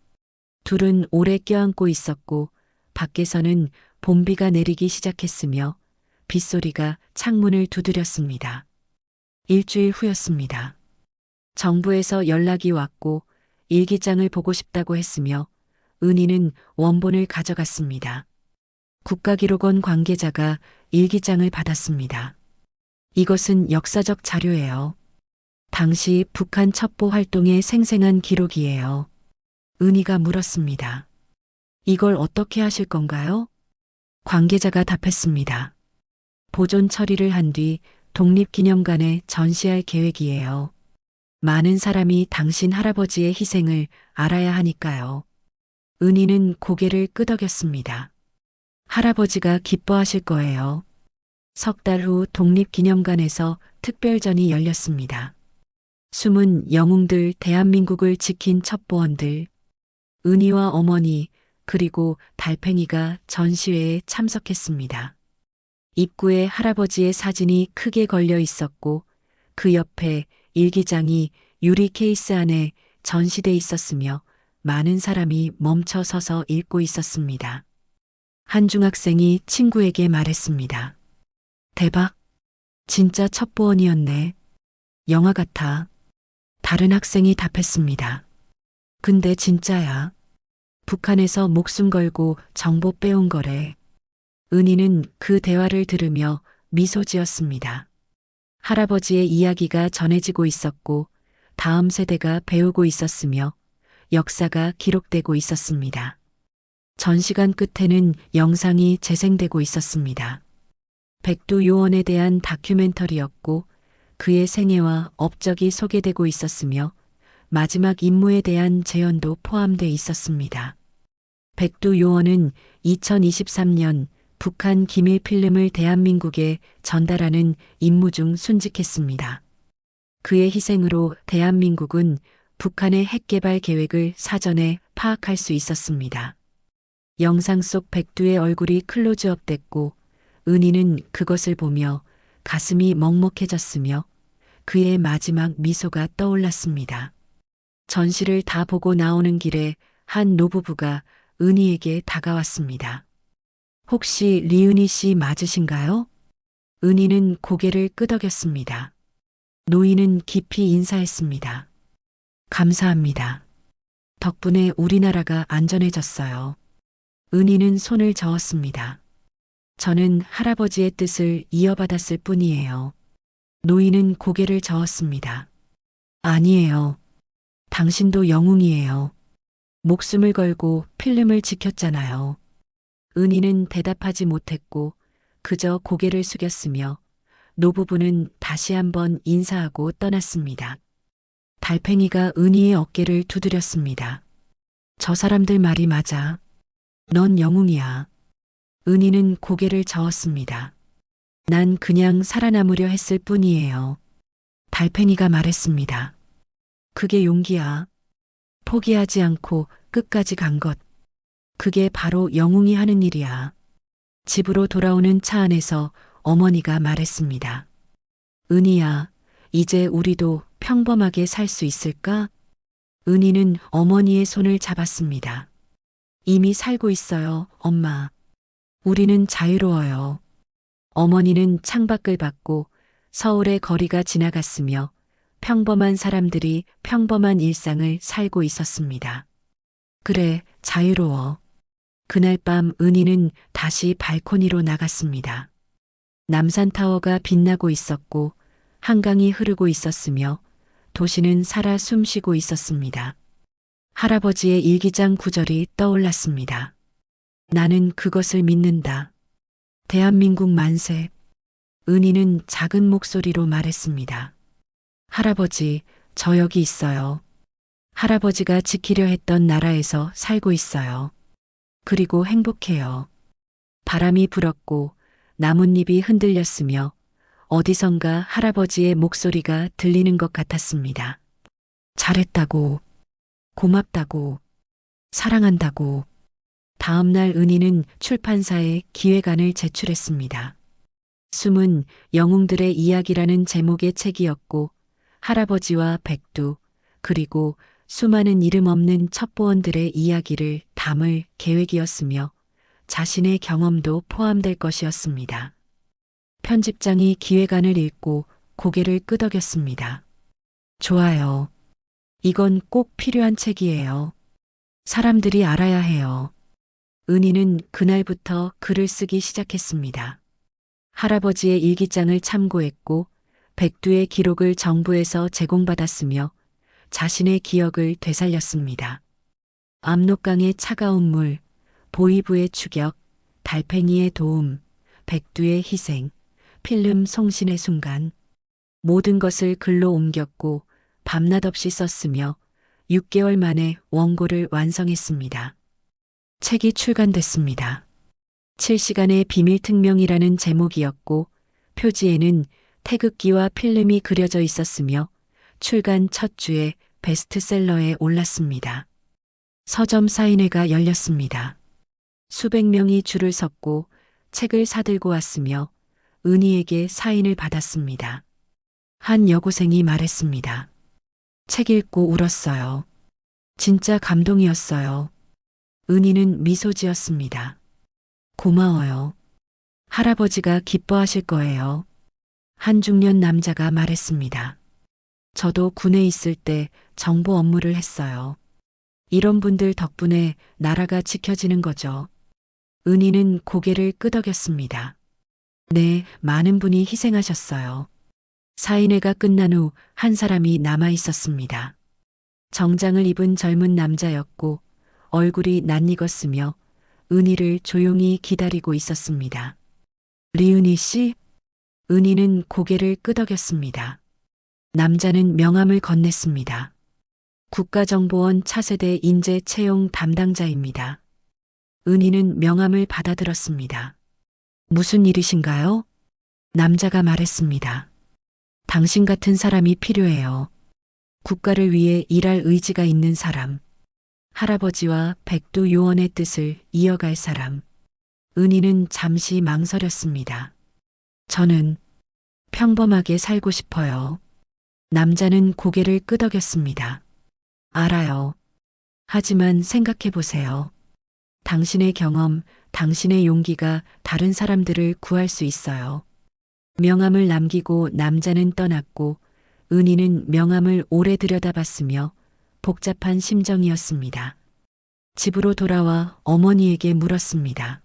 둘은 오래 껴안고 있었고 밖에서는 봄비가 내리기 시작했으며 빗소리가 창문을 두드렸습니다. 일주일 후였습니다. 정부에서 연락이 왔고 일기장을 보고 싶다고 했으며 은희는 원본을 가져갔습니다. 국가기록원 관계자가 일기장을 받았습니다. 이것은 역사적 자료예요. 당시 북한 첩보 활동의 생생한 기록이에요. 은희가 물었습니다. 이걸 어떻게 하실 건가요? 관계자가 답했습니다. 보존 처리를 한 뒤 독립기념관에 전시할 계획이에요. 많은 사람이 당신 할아버지의 희생을 알아야 하니까요. 은희는 고개를 끄덕였습니다. 할아버지가 기뻐하실 거예요. 석 달 후 독립기념관에서 특별전이 열렸습니다. 숨은 영웅들, 대한민국을 지킨 첩보원들, 은희와 어머니, 그리고 달팽이가 전시회에 참석했습니다. 입구에 할아버지의 사진이 크게 걸려 있었고 그 옆에 일기장이 유리 케이스 안에 전시돼 있었으며 많은 사람이 멈춰 서서 읽고 있었습니다. 한 중학생이 친구에게 말했습니다. 대박! 진짜 첩보원이었네. 영화 같아. 다른 학생이 답했습니다. 근데 진짜야. 북한에서 목숨 걸고 정보 빼온 거래. 은희는 그 대화를 들으며 미소 지었습니다. 할아버지의 이야기가 전해지고 있었고 다음 세대가 배우고 있었으며 역사가 기록되고 있었습니다. 전시관 끝에는 영상이 재생되고 있었습니다. 백두 요원에 대한 다큐멘터리였고 그의 생애와 업적이 소개되고 있었으며 마지막 임무에 대한 재연도 포함돼 있었습니다. 백두 요원은 2023년 북한 기밀 필름을 대한민국에 전달하는 임무 중 순직했습니다. 그의 희생으로 대한민국은 북한의 핵 개발 계획을 사전에 파악할 수 있었습니다. 영상 속 백두의 얼굴이 클로즈업 됐고 은희는 그것을 보며 가슴이 먹먹해졌으며 그의 마지막 미소가 떠올랐습니다. 전시를 다 보고 나오는 길에 한 노부부가 은희에게 다가왔습니다. 혹시 리은희 씨 맞으신가요? 은희는 고개를 끄덕였습니다. 노인은 깊이 인사했습니다. 감사합니다. 덕분에 우리나라가 안전해졌어요. 은희는 손을 저었습니다. 저는 할아버지의 뜻을 이어받았을 뿐이에요. 노인은 고개를 저었습니다. 아니에요. 당신도 영웅이에요. 목숨을 걸고 필름을 지켰잖아요. 은희는 대답하지 못했고 그저 고개를 숙였으며 노부부는 다시 한번 인사하고 떠났습니다. 달팽이가 은희의 어깨를 두드렸습니다. 저 사람들 말이 맞아. 넌 영웅이야. 은희는 고개를 저었습니다. 난 그냥 살아남으려 했을 뿐이에요. 달팽이가 말했습니다. 그게 용기야. 포기하지 않고 끝까지 간 것. 그게 바로 영웅이 하는 일이야. 집으로 돌아오는 차 안에서 어머니가 말했습니다. 은희야, 이제 우리도 평범하게 살 수 있을까? 은희는 어머니의 손을 잡았습니다. 이미 살고 있어요, 엄마. 우리는 자유로워요. 어머니는 창밖을 봤고 서울의 거리가 지나갔으며 평범한 사람들이 평범한 일상을 살고 있었습니다. 그래, 자유로워. 그날 밤 은희는 다시 발코니로 나갔습니다. 남산타워가 빛나고 있었고 한강이 흐르고 있었으며 도시는 살아 숨쉬고 있었습니다. 할아버지의 일기장 구절이 떠올랐습니다. 나는 그것을 믿는다. 대한민국 만세. 은희는 작은 목소리로 말했습니다. 할아버지, 저 여기 있어요. 할아버지가 지키려 했던 나라에서 살고 있어요. 그리고 행복해요. 바람이 불었고 나뭇잎이 흔들렸으며 어디선가 할아버지의 목소리가 들리는 것 같았습니다. 잘했다고, 고맙다고, 사랑한다고. 다음 날 은희는 출판사에 기획안을 제출했습니다. 숨은 영웅들의 이야기라는 제목의 책이었고 할아버지와 백두 그리고 수많은 이름 없는 첩보원들의 이야기를 담을 계획이었으며 자신의 경험도 포함될 것이었습니다. 편집장이 기획안을 읽고 고개를 끄덕였습니다. 좋아요. 이건 꼭 필요한 책이에요. 사람들이 알아야 해요. 은희는 그날부터 글을 쓰기 시작했습니다. 할아버지의 일기장을 참고했고 백두의 기록을 정부에서 제공받았으며 자신의 기억을 되살렸습니다. 압록강의 차가운 물, 보이부의 추격, 달팽이의 도움, 백두의 희생, 필름 송신의 순간, 모든 것을 글로 옮겼고 밤낮 없이 썼으며 6개월 만에 원고를 완성했습니다. 책이 출간됐습니다. 7시간의 비밀특명이라는 제목이었고 표지에는 태극기와 필름이 그려져 있었으며 출간 첫 주에 베스트셀러에 올랐습니다. 서점 사인회가 열렸습니다. 수백 명이 줄을 섰고 책을 사들고 왔으며 은희에게 사인을 받았습니다. 한 여고생이 말했습니다. 책 읽고 울었어요. 진짜 감동이었어요. 은희는 미소 지었습니다. 고마워요. 할아버지가 기뻐하실 거예요. 한 중년 남자가 말했습니다. 저도 군에 있을 때 정보 업무를 했어요. 이런 분들 덕분에 나라가 지켜지는 거죠. 은희는 고개를 끄덕였습니다. 네, 많은 분이 희생하셨어요. 사인회가 끝난 후 한 사람이 남아 있었습니다. 정장을 입은 젊은 남자였고 얼굴이 낯익었으며 은희를 조용히 기다리고 있었습니다. 리은희 씨? 은희는 고개를 끄덕였습니다. 남자는 명함을 건넸습니다. 국가정보원 차세대 인재 채용 담당자입니다. 은희는 명함을 받아들었습니다. 무슨 일이신가요? 남자가 말했습니다. 당신 같은 사람이 필요해요. 국가를 위해 일할 의지가 있는 사람. 할아버지와 백두 요원의 뜻을 이어갈 사람. 은희는 잠시 망설였습니다. 저는 평범하게 살고 싶어요. 남자는 고개를 끄덕였습니다. 알아요. 하지만 생각해 보세요. 당신의 경험, 당신의 용기가 다른 사람들을 구할 수 있어요. 명함을 남기고 남자는 떠났고 은희는 명함을 오래 들여다봤으며 복잡한 심정이었습니다. 집으로 돌아와 어머니에게 물었습니다.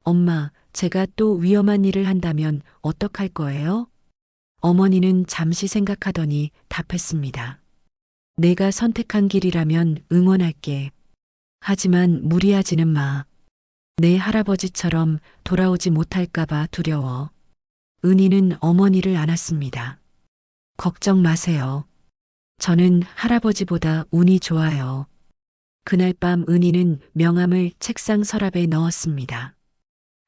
엄마, 제가 또 위험한 일을 한다면 어떡할 거예요? 어머니는 잠시 생각하더니 답했습니다. 내가 선택한 길이라면 응원할게. 하지만 무리하지는 마. 내 할아버지처럼 돌아오지 못할까봐 두려워. 은희는 어머니를 안았습니다. 걱정 마세요. 저는 할아버지보다 운이 좋아요. 그날 밤 은희는 명함을 책상 서랍에 넣었습니다.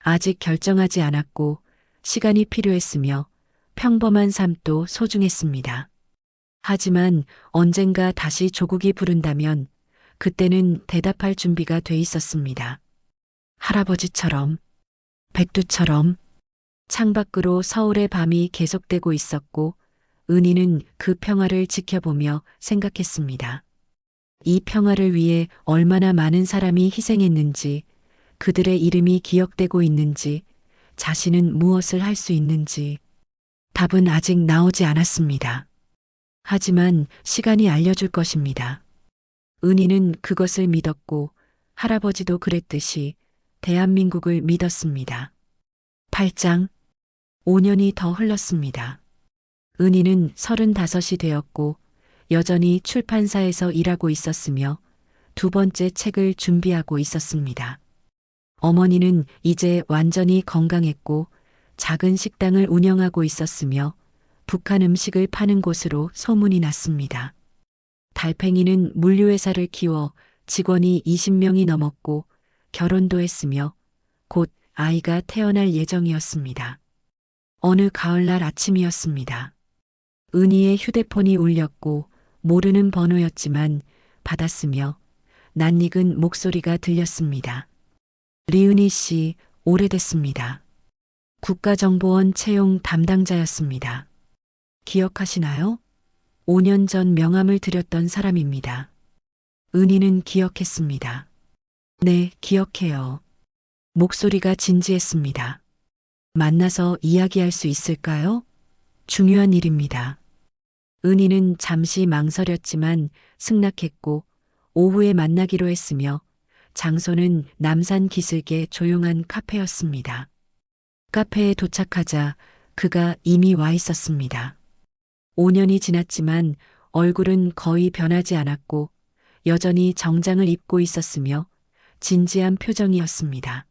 아직 결정하지 않았고 시간이 필요했으며 평범한 삶도 소중했습니다. 하지만 언젠가 다시 조국이 부른다면 그때는 대답할 준비가 돼 있었습니다. 할아버지처럼, 백두처럼. 창밖으로 서울의 밤이 계속되고 있었고 은희는 그 평화를 지켜보며 생각했습니다. 이 평화를 위해 얼마나 많은 사람이 희생했는지, 그들의 이름이 기억되고 있는지, 자신은 무엇을 할 수 있는지. 답은 아직 나오지 않았습니다. 하지만 시간이 알려줄 것입니다. 은희는 그것을 믿었고 할아버지도 그랬듯이 대한민국을 믿었습니다. 8장 5년이 더 흘렀습니다. 은희는 35이 되었고 여전히 출판사에서 일하고 있었으며 두 번째 책을 준비하고 있었습니다. 어머니는 이제 완전히 건강했고 작은 식당을 운영하고 있었으며 북한 음식을 파는 곳으로 소문이 났습니다. 달팽이는 물류회사를 키워 직원이 20명이 넘었고 결혼도 했으며 곧 아이가 태어날 예정이었습니다. 어느 가을날 아침이었습니다. 은희의 휴대폰이 울렸고 모르는 번호였지만 받았으며 낯익은 목소리가 들렸습니다. 리은희 씨, 오래됐습니다. 국가정보원 채용 담당자였습니다. 기억하시나요? 5년 전 명함을 드렸던 사람입니다. 은희는 기억했습니다. 네, 기억해요. 목소리가 진지했습니다. 만나서 이야기할 수 있을까요? 중요한 일입니다. 은희는 잠시 망설였지만 승낙했고 오후에 만나기로 했으며 장소는 남산 기슭의 조용한 카페였습니다. 카페에 도착하자 그가 이미 와 있었습니다. 5년이 지났지만 얼굴은 거의 변하지 않았고 여전히 정장을 입고 있었으며 진지한 표정이었습니다.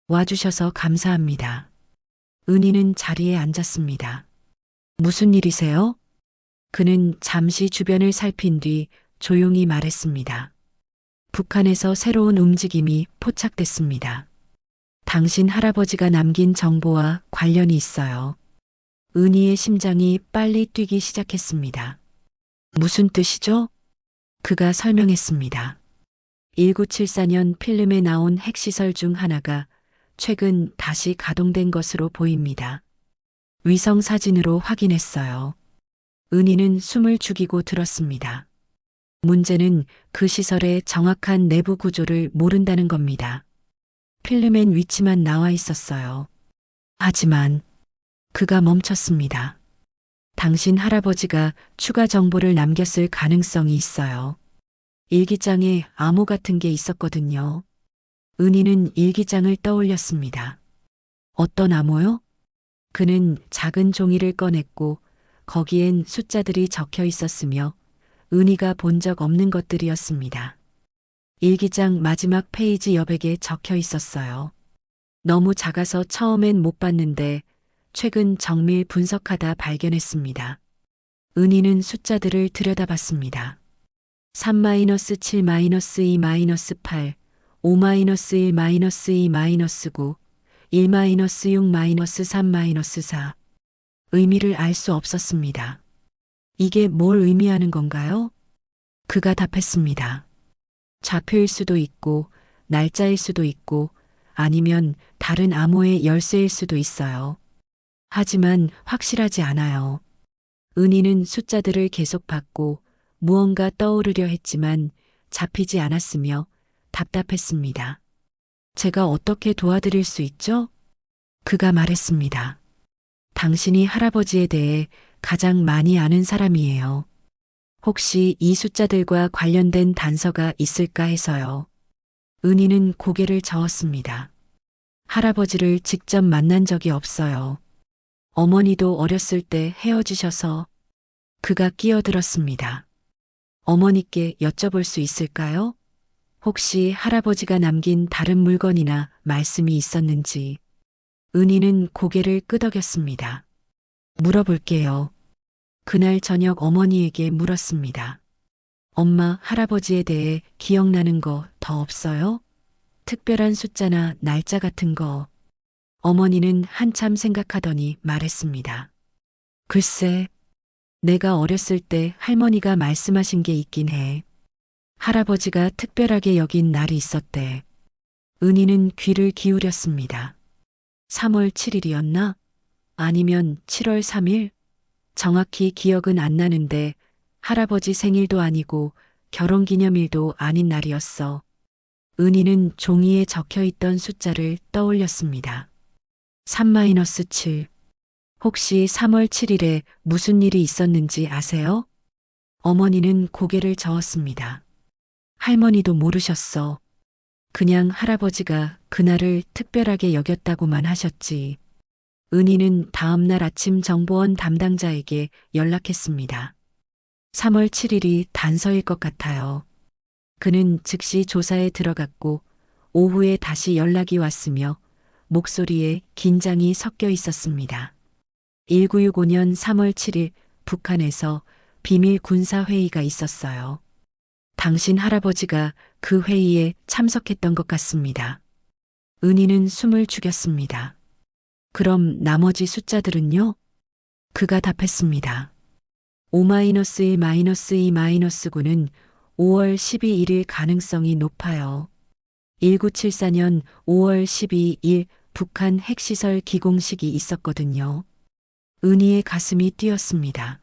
와주셔서 감사합니다. 은희는 자리에 앉았습니다. 무슨 일이세요? 그는 잠시 주변을 살핀 뒤 조용히 말했습니다. 북한에서 새로운 움직임이 포착됐습니다. 당신 할아버지가 남긴 정보와 관련이 있어요. 은희의 심장이 빨리 뛰기 시작했습니다. 무슨 뜻이죠? 그가 설명했습니다. 1974년 필름에 나온 핵시설 중 하나가 최근 다시 가동된 것으로 보입니다. 위성 사진으로 확인했어요. 은희는 숨을 죽이고 들었습니다. 문제는 그 시설의 정확한 내부 구조를 모른다는 겁니다. 필름엔 위치만 나와 있었어요. 하지만 그가 멈췄습니다. 당신 할아버지가 추가 정보를 남겼을 가능성이 있어요. 일기장에 암호 같은 게 있었거든요. 은희는 일기장을 떠올렸습니다. 어떤 암호요? 그는 작은 종이를 꺼냈고 거기엔 숫자들이 적혀 있었으며 은희가 본 적 없는 것들이었습니다. 일기장 마지막 페이지 여백에 적혀 있었어요. 너무 작아서 처음엔 못 봤는데 최근 정밀 분석하다 발견했습니다. 은희는 숫자들을 들여다봤습니다. 3-7-2-8, 5-1-2-9, 1-6-3-4. 의미를 알 수 없었습니다. 이게 뭘 의미하는 건가요? 그가 답했습니다. 좌표일 수도 있고, 날짜일 수도 있고, 아니면 다른 암호의 열쇠일 수도 있어요. 하지만 확실하지 않아요. 은희는 숫자들을 계속 봤고 무언가 떠오르려 했지만 잡히지 않았으며 답답했습니다. 제가 어떻게 도와드릴 수 있죠? 그가 말했습니다. 당신이 할아버지에 대해 가장 많이 아는 사람이에요. 혹시 이 숫자들과 관련된 단서가 있을까 해서요. 은희는 고개를 저었습니다. 할아버지를 직접 만난 적이 없어요. 어머니도 어렸을 때 헤어지셔서. 그가 끼어들었습니다. 어머니께 여쭤볼 수 있을까요? 혹시 할아버지가 남긴 다른 물건이나 말씀이 있었는지. 은희는 고개를 끄덕였습니다. 물어볼게요. 그날 저녁 어머니에게 물었습니다. 엄마, 할아버지에 대해 기억나는 거 더 없어요? 특별한 숫자나 날짜 같은 거. 어머니는 한참 생각하더니 말했습니다. 글쎄, 내가 어렸을 때 할머니가 말씀하신 게 있긴 해. 할아버지가 특별하게 여긴 날이 있었대. 은희는 귀를 기울였습니다. 3월 7일이었나? 아니면 7월 3일? 정확히 기억은 안 나는데 할아버지 생일도 아니고 결혼기념일도 아닌 날이었어. 은희는 종이에 적혀 있던 숫자를 떠올렸습니다. 3-7. 혹시 3월 7일에 무슨 일이 있었는지 아세요? 어머니는 고개를 저었습니다. 할머니도 모르셨어. 그냥 할아버지가 그날을 특별하게 여겼다고만 하셨지. 은희는 다음날 아침 정보원 담당자에게 연락했습니다. 3월 7일이 단서일 것 같아요. 그는 즉시 조사에 들어갔고 오후에 다시 연락이 왔으며 목소리에 긴장이 섞여 있었습니다. 1965년 3월 7일 북한에서 비밀 군사회의가 있었어요. 당신 할아버지가 그 회의에 참석했던 것 같습니다. 은희는 숨을 죽였습니다. 그럼 나머지 숫자들은요? 그가 답했습니다. 5-1-2-9는 5월 12일 가능성이 높아요. 1974년 5월 12일 북한 핵시설 기공식이 있었거든요. 은희의 가슴이 뛰었습니다.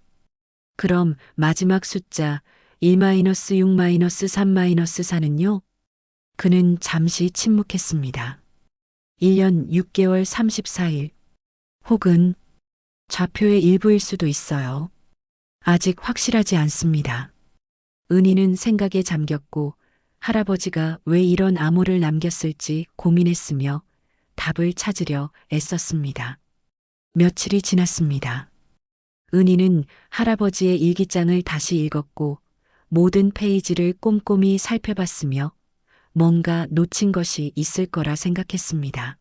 그럼 마지막 숫자 1-6-3-4는요? 그는 잠시 침묵했습니다. 1년 6개월 34일 혹은 좌표의 일부일 수도 있어요. 아직 확실하지 않습니다. 은희는 생각에 잠겼고 할아버지가 왜 이런 암호를 남겼을지 고민했으며 답을 찾으려 애썼습니다. 며칠이 지났습니다. 은희는 할아버지의 일기장을 다시 읽었고 모든 페이지를 꼼꼼히 살펴봤으며 뭔가 놓친 것이 있을 거라 생각했습니다.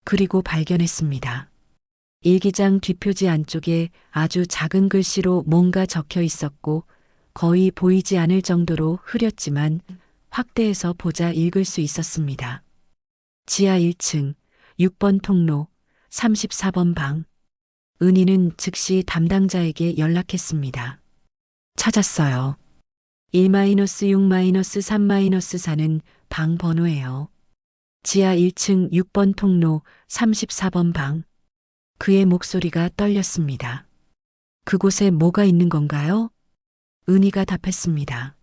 그리고 발견했습니다. 일기장 뒷표지 안쪽에 아주 작은 글씨로 뭔가 적혀 있었고 거의 보이지 않을 정도로 흐렸지만 확대해서 보자 읽을 수 있었습니다. 지하 1층 6번 통로 34번 방. 은희는 즉시 담당자에게 연락했습니다. 찾았어요. 1-6-3-4는 방 번호예요. 지하 1층 6번 통로 34번 방. 그의 목소리가 떨렸습니다. 그곳에 뭐가 있는 건가요? 은희가 답했습니다.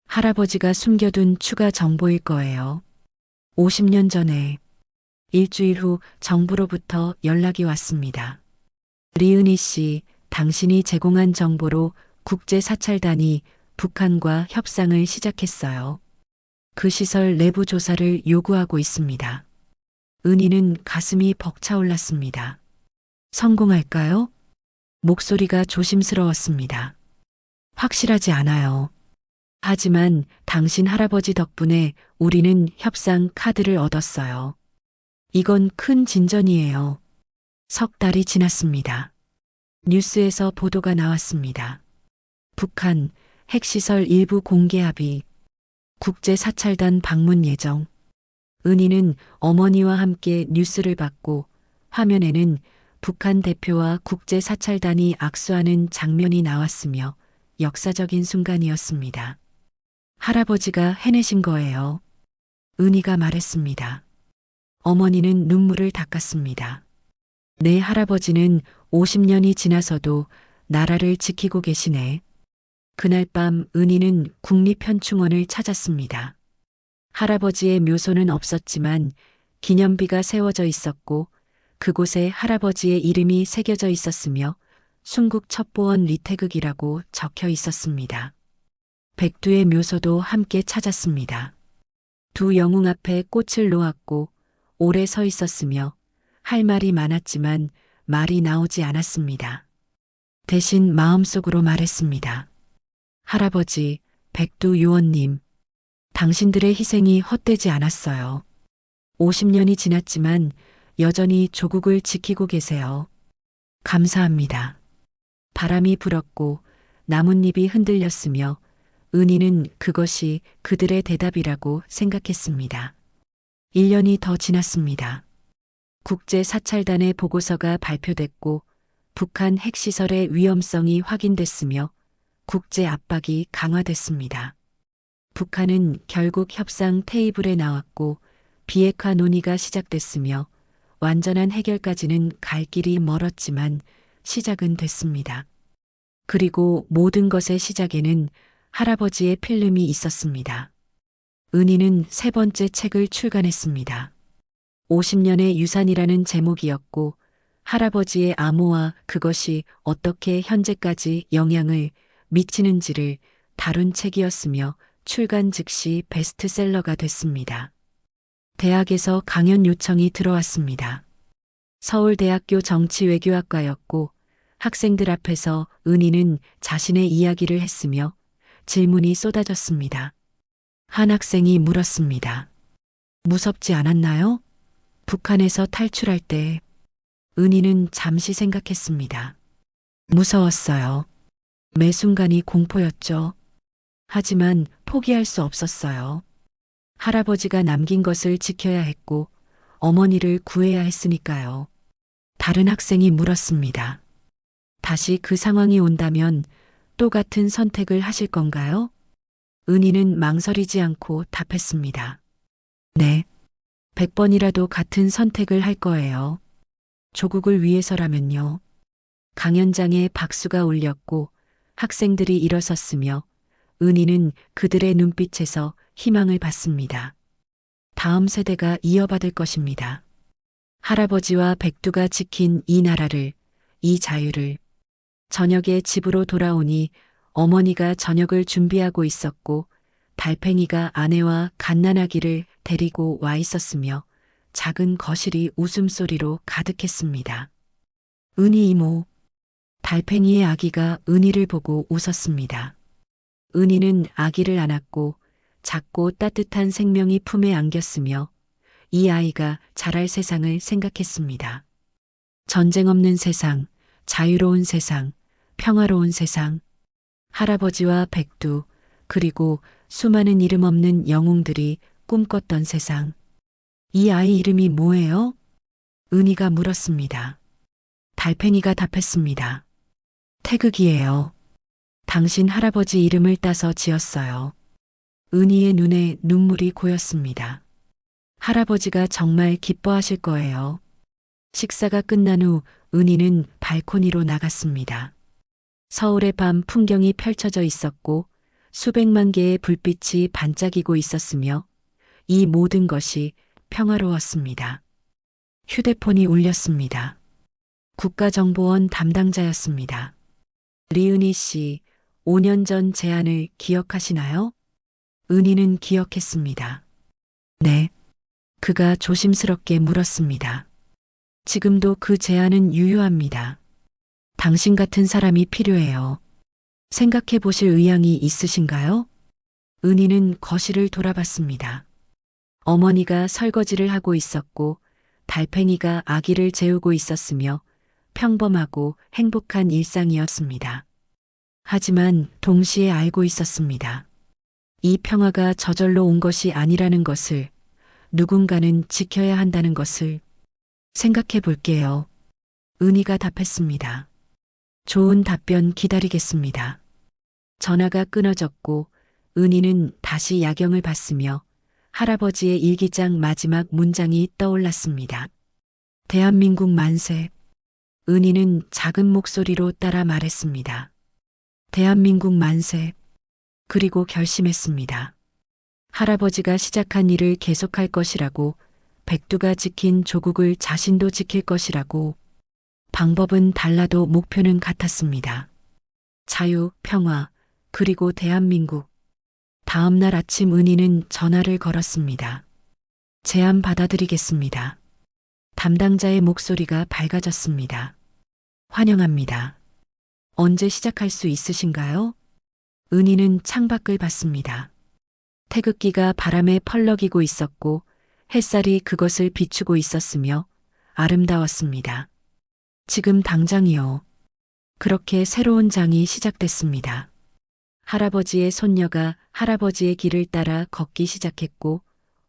할아버지가 숨겨둔 추가 정보일 거예요. 50년 전에 일주일 후 정부로부터 연락이 왔습니다. 리은희 씨, 당신이 제공한 정보로 국제사찰단이 북한과 협상을 시작했어요. 그 시설 내부 조사를 요구하고 있습니다. 은희는 가슴이 벅차올랐습니다. 성공할까요? 목소리가 조심스러웠습니다. 확실하지 않아요. 하지만 당신 할아버지 덕분에 우리는 협상 카드를 얻었어요. 이건 큰 진전이에요. 석 달이 지났습니다. 뉴스에서 보도가 나왔습니다. 북한 핵시설 일부 공개 합의, 국제사찰단 방문 예정. 은희는 어머니와 함께 뉴스를 봤고 화면에는 북한 대표와 국제사찰단이 악수하는 장면이 나왔으며 역사적인 순간이었습니다. 할아버지가 해내신 거예요. 은희가 말했습니다. 어머니는 눈물을 닦았습니다. 내 할아버지는 50년이 지나서도 나라를 지키고 계시네. 그날 밤 은희는 국립현충원을 찾았습니다. 할아버지의 묘소는 없었지만 기념비가 세워져 있었고 그곳에 할아버지의 이름이 새겨져 있었으며 순국첩보원 리태극이라고 적혀 있었습니다. 백두의 묘소도 함께 찾았습니다. 두 영웅 앞에 꽃을 놓았고 오래 서 있었으며 할 말이 많았지만 말이 나오지 않았습니다. 대신 마음속으로 말했습니다. 할아버지, 백두 요원님, 당신들의 희생이 헛되지 않았어요. 50년이 지났지만 여전히 조국을 지키고 계세요. 감사합니다. 바람이 불었고 나뭇잎이 흔들렸으며 은희는 그것이 그들의 대답이라고 생각했습니다. 1년이 더 지났습니다. 국제사찰단의 보고서가 발표됐고 북한 핵시설의 위험성이 확인됐으며 국제 압박이 강화됐습니다. 북한은 결국 협상 테이블에 나왔고 비핵화 논의가 시작됐으며 완전한 해결까지는 갈 길이 멀었지만 시작은 됐습니다. 그리고 모든 것의 시작에는 할아버지의 필름이 있었습니다. 은희는 세 번째 책을 출간했습니다. 50년의 유산이라는 제목이었고 할아버지의 암호와 그것이 어떻게 현재까지 영향을 미치는지를 다룬 책이었으며 출간 즉시 베스트셀러가 됐습니다. 대학에서 강연 요청이 들어왔습니다. 서울대학교 정치외교학과였고 학생들 앞에서 은희는 자신의 이야기를 했으며 질문이 쏟아졌습니다. 한 학생이 물었습니다. 무섭지 않았나요? 북한에서 탈출할 때 은희는 잠시 생각했습니다. 무서웠어요. 매 순간이 공포였죠. 하지만 포기할 수 없었어요. 할아버지가 남긴 것을 지켜야 했고 어머니를 구해야 했으니까요. 다른 학생이 물었습니다. 다시 그 상황이 온다면 똑같은 선택을 하실 건가요? 은희는 망설이지 않고 답했습니다. 네. 100번이라도 같은 선택을 할 거예요. 조국을 위해서라면요. 강연장에 박수가 울렸고 학생들이 일어섰으며 은희는 그들의 눈빛에서 희망을 봤습니다. 다음 세대가 이어받을 것입니다. 할아버지와 백두가 지킨 이 나라를 이 자유를. 저녁에 집으로 돌아오니 어머니가 저녁을 준비하고 있었고 달팽이가 아내와 갓난아기를 데리고 와 있었으며 작은 거실이 웃음소리로 가득했습니다. 은희 이모. 달팽이의 아기가 은희를 보고 웃었습니다. 은희는 아기를 안았고 작고 따뜻한 생명이 품에 안겼으며 이 아이가 자랄 세상을 생각했습니다. 전쟁 없는 세상, 자유로운 세상, 평화로운 세상. 할아버지와 백두, 그리고 수많은 이름 없는 영웅들이 꿈꿨던 세상. 이 아이 이름이 뭐예요? 은희가 물었습니다. 달팽이가 답했습니다. 태극이에요. 당신 할아버지 이름을 따서 지었어요. 은희의 눈에 눈물이 고였습니다. 할아버지가 정말 기뻐하실 거예요. 식사가 끝난 후 은희는 발코니로 나갔습니다. 서울의 밤 풍경이 펼쳐져 있었고 수백만 개의 불빛이 반짝이고 있었으며 이 모든 것이 평화로웠습니다. 휴대폰이 울렸습니다. 국가정보원 담당자였습니다. 리은희 씨, 5년 전 제안을 기억하시나요? 은희는 기억했습니다. 네. 그가 조심스럽게 물었습니다. 지금도 그 제안은 유효합니다. 당신 같은 사람이 필요해요. 생각해 보실 의향이 있으신가요? 은희는 거실을 돌아봤습니다. 어머니가 설거지를 하고 있었고 달팽이가 아기를 재우고 있었으며 평범하고 행복한 일상이었습니다. 하지만 동시에 알고 있었습니다. 이 평화가 저절로 온 것이 아니라는 것을, 누군가는 지켜야 한다는 것을. 생각해 볼게요. 은희가 답했습니다. 좋은 답변 기다리겠습니다. 전화가 끊어졌고 은희는 다시 야경을 봤으며 할아버지의 일기장 마지막 문장이 떠올랐습니다. 대한민국 만세. 은희는 작은 목소리로 따라 말했습니다. 대한민국 만세. 그리고 결심했습니다. 할아버지가 시작한 일을 계속할 것이라고, 백두가 지킨 조국을 자신도 지킬 것이라고. 방법은 달라도 목표는 같았습니다. 자유, 평화, 그리고 대한민국. 다음 날 아침 은희는 전화를 걸었습니다. 제안 받아들이겠습니다. 담당자의 목소리가 밝아졌습니다. 환영합니다. 언제 시작할 수 있으신가요? 은희는 창밖을 봤습니다. 태극기가 바람에 펄럭이고 있었고 햇살이 그것을 비추고 있었으며 아름다웠습니다. 지금 당장이요. 그렇게 새로운 장이 시작됐습니다. 할아버지의 손녀가 할아버지의 길을 따라 걷기 시작했고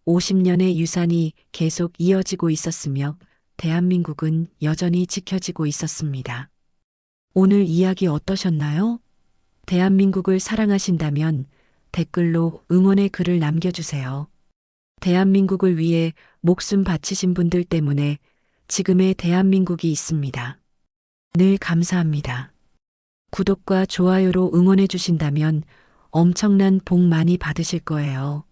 50년의 유산이 계속 이어지고 있었으며 대한민국은 여전히 지켜지고 있었습니다. 오늘 이야기 어떠셨나요? 대한민국을 사랑하신다면 댓글로 응원의 글을 남겨주세요. 대한민국을 위해 목숨 바치신 분들 때문에 지금의 대한민국이 있습니다. 늘 감사합니다. 구독과 좋아요로 응원해 주신다면 엄청난 복 많이 받으실 거예요.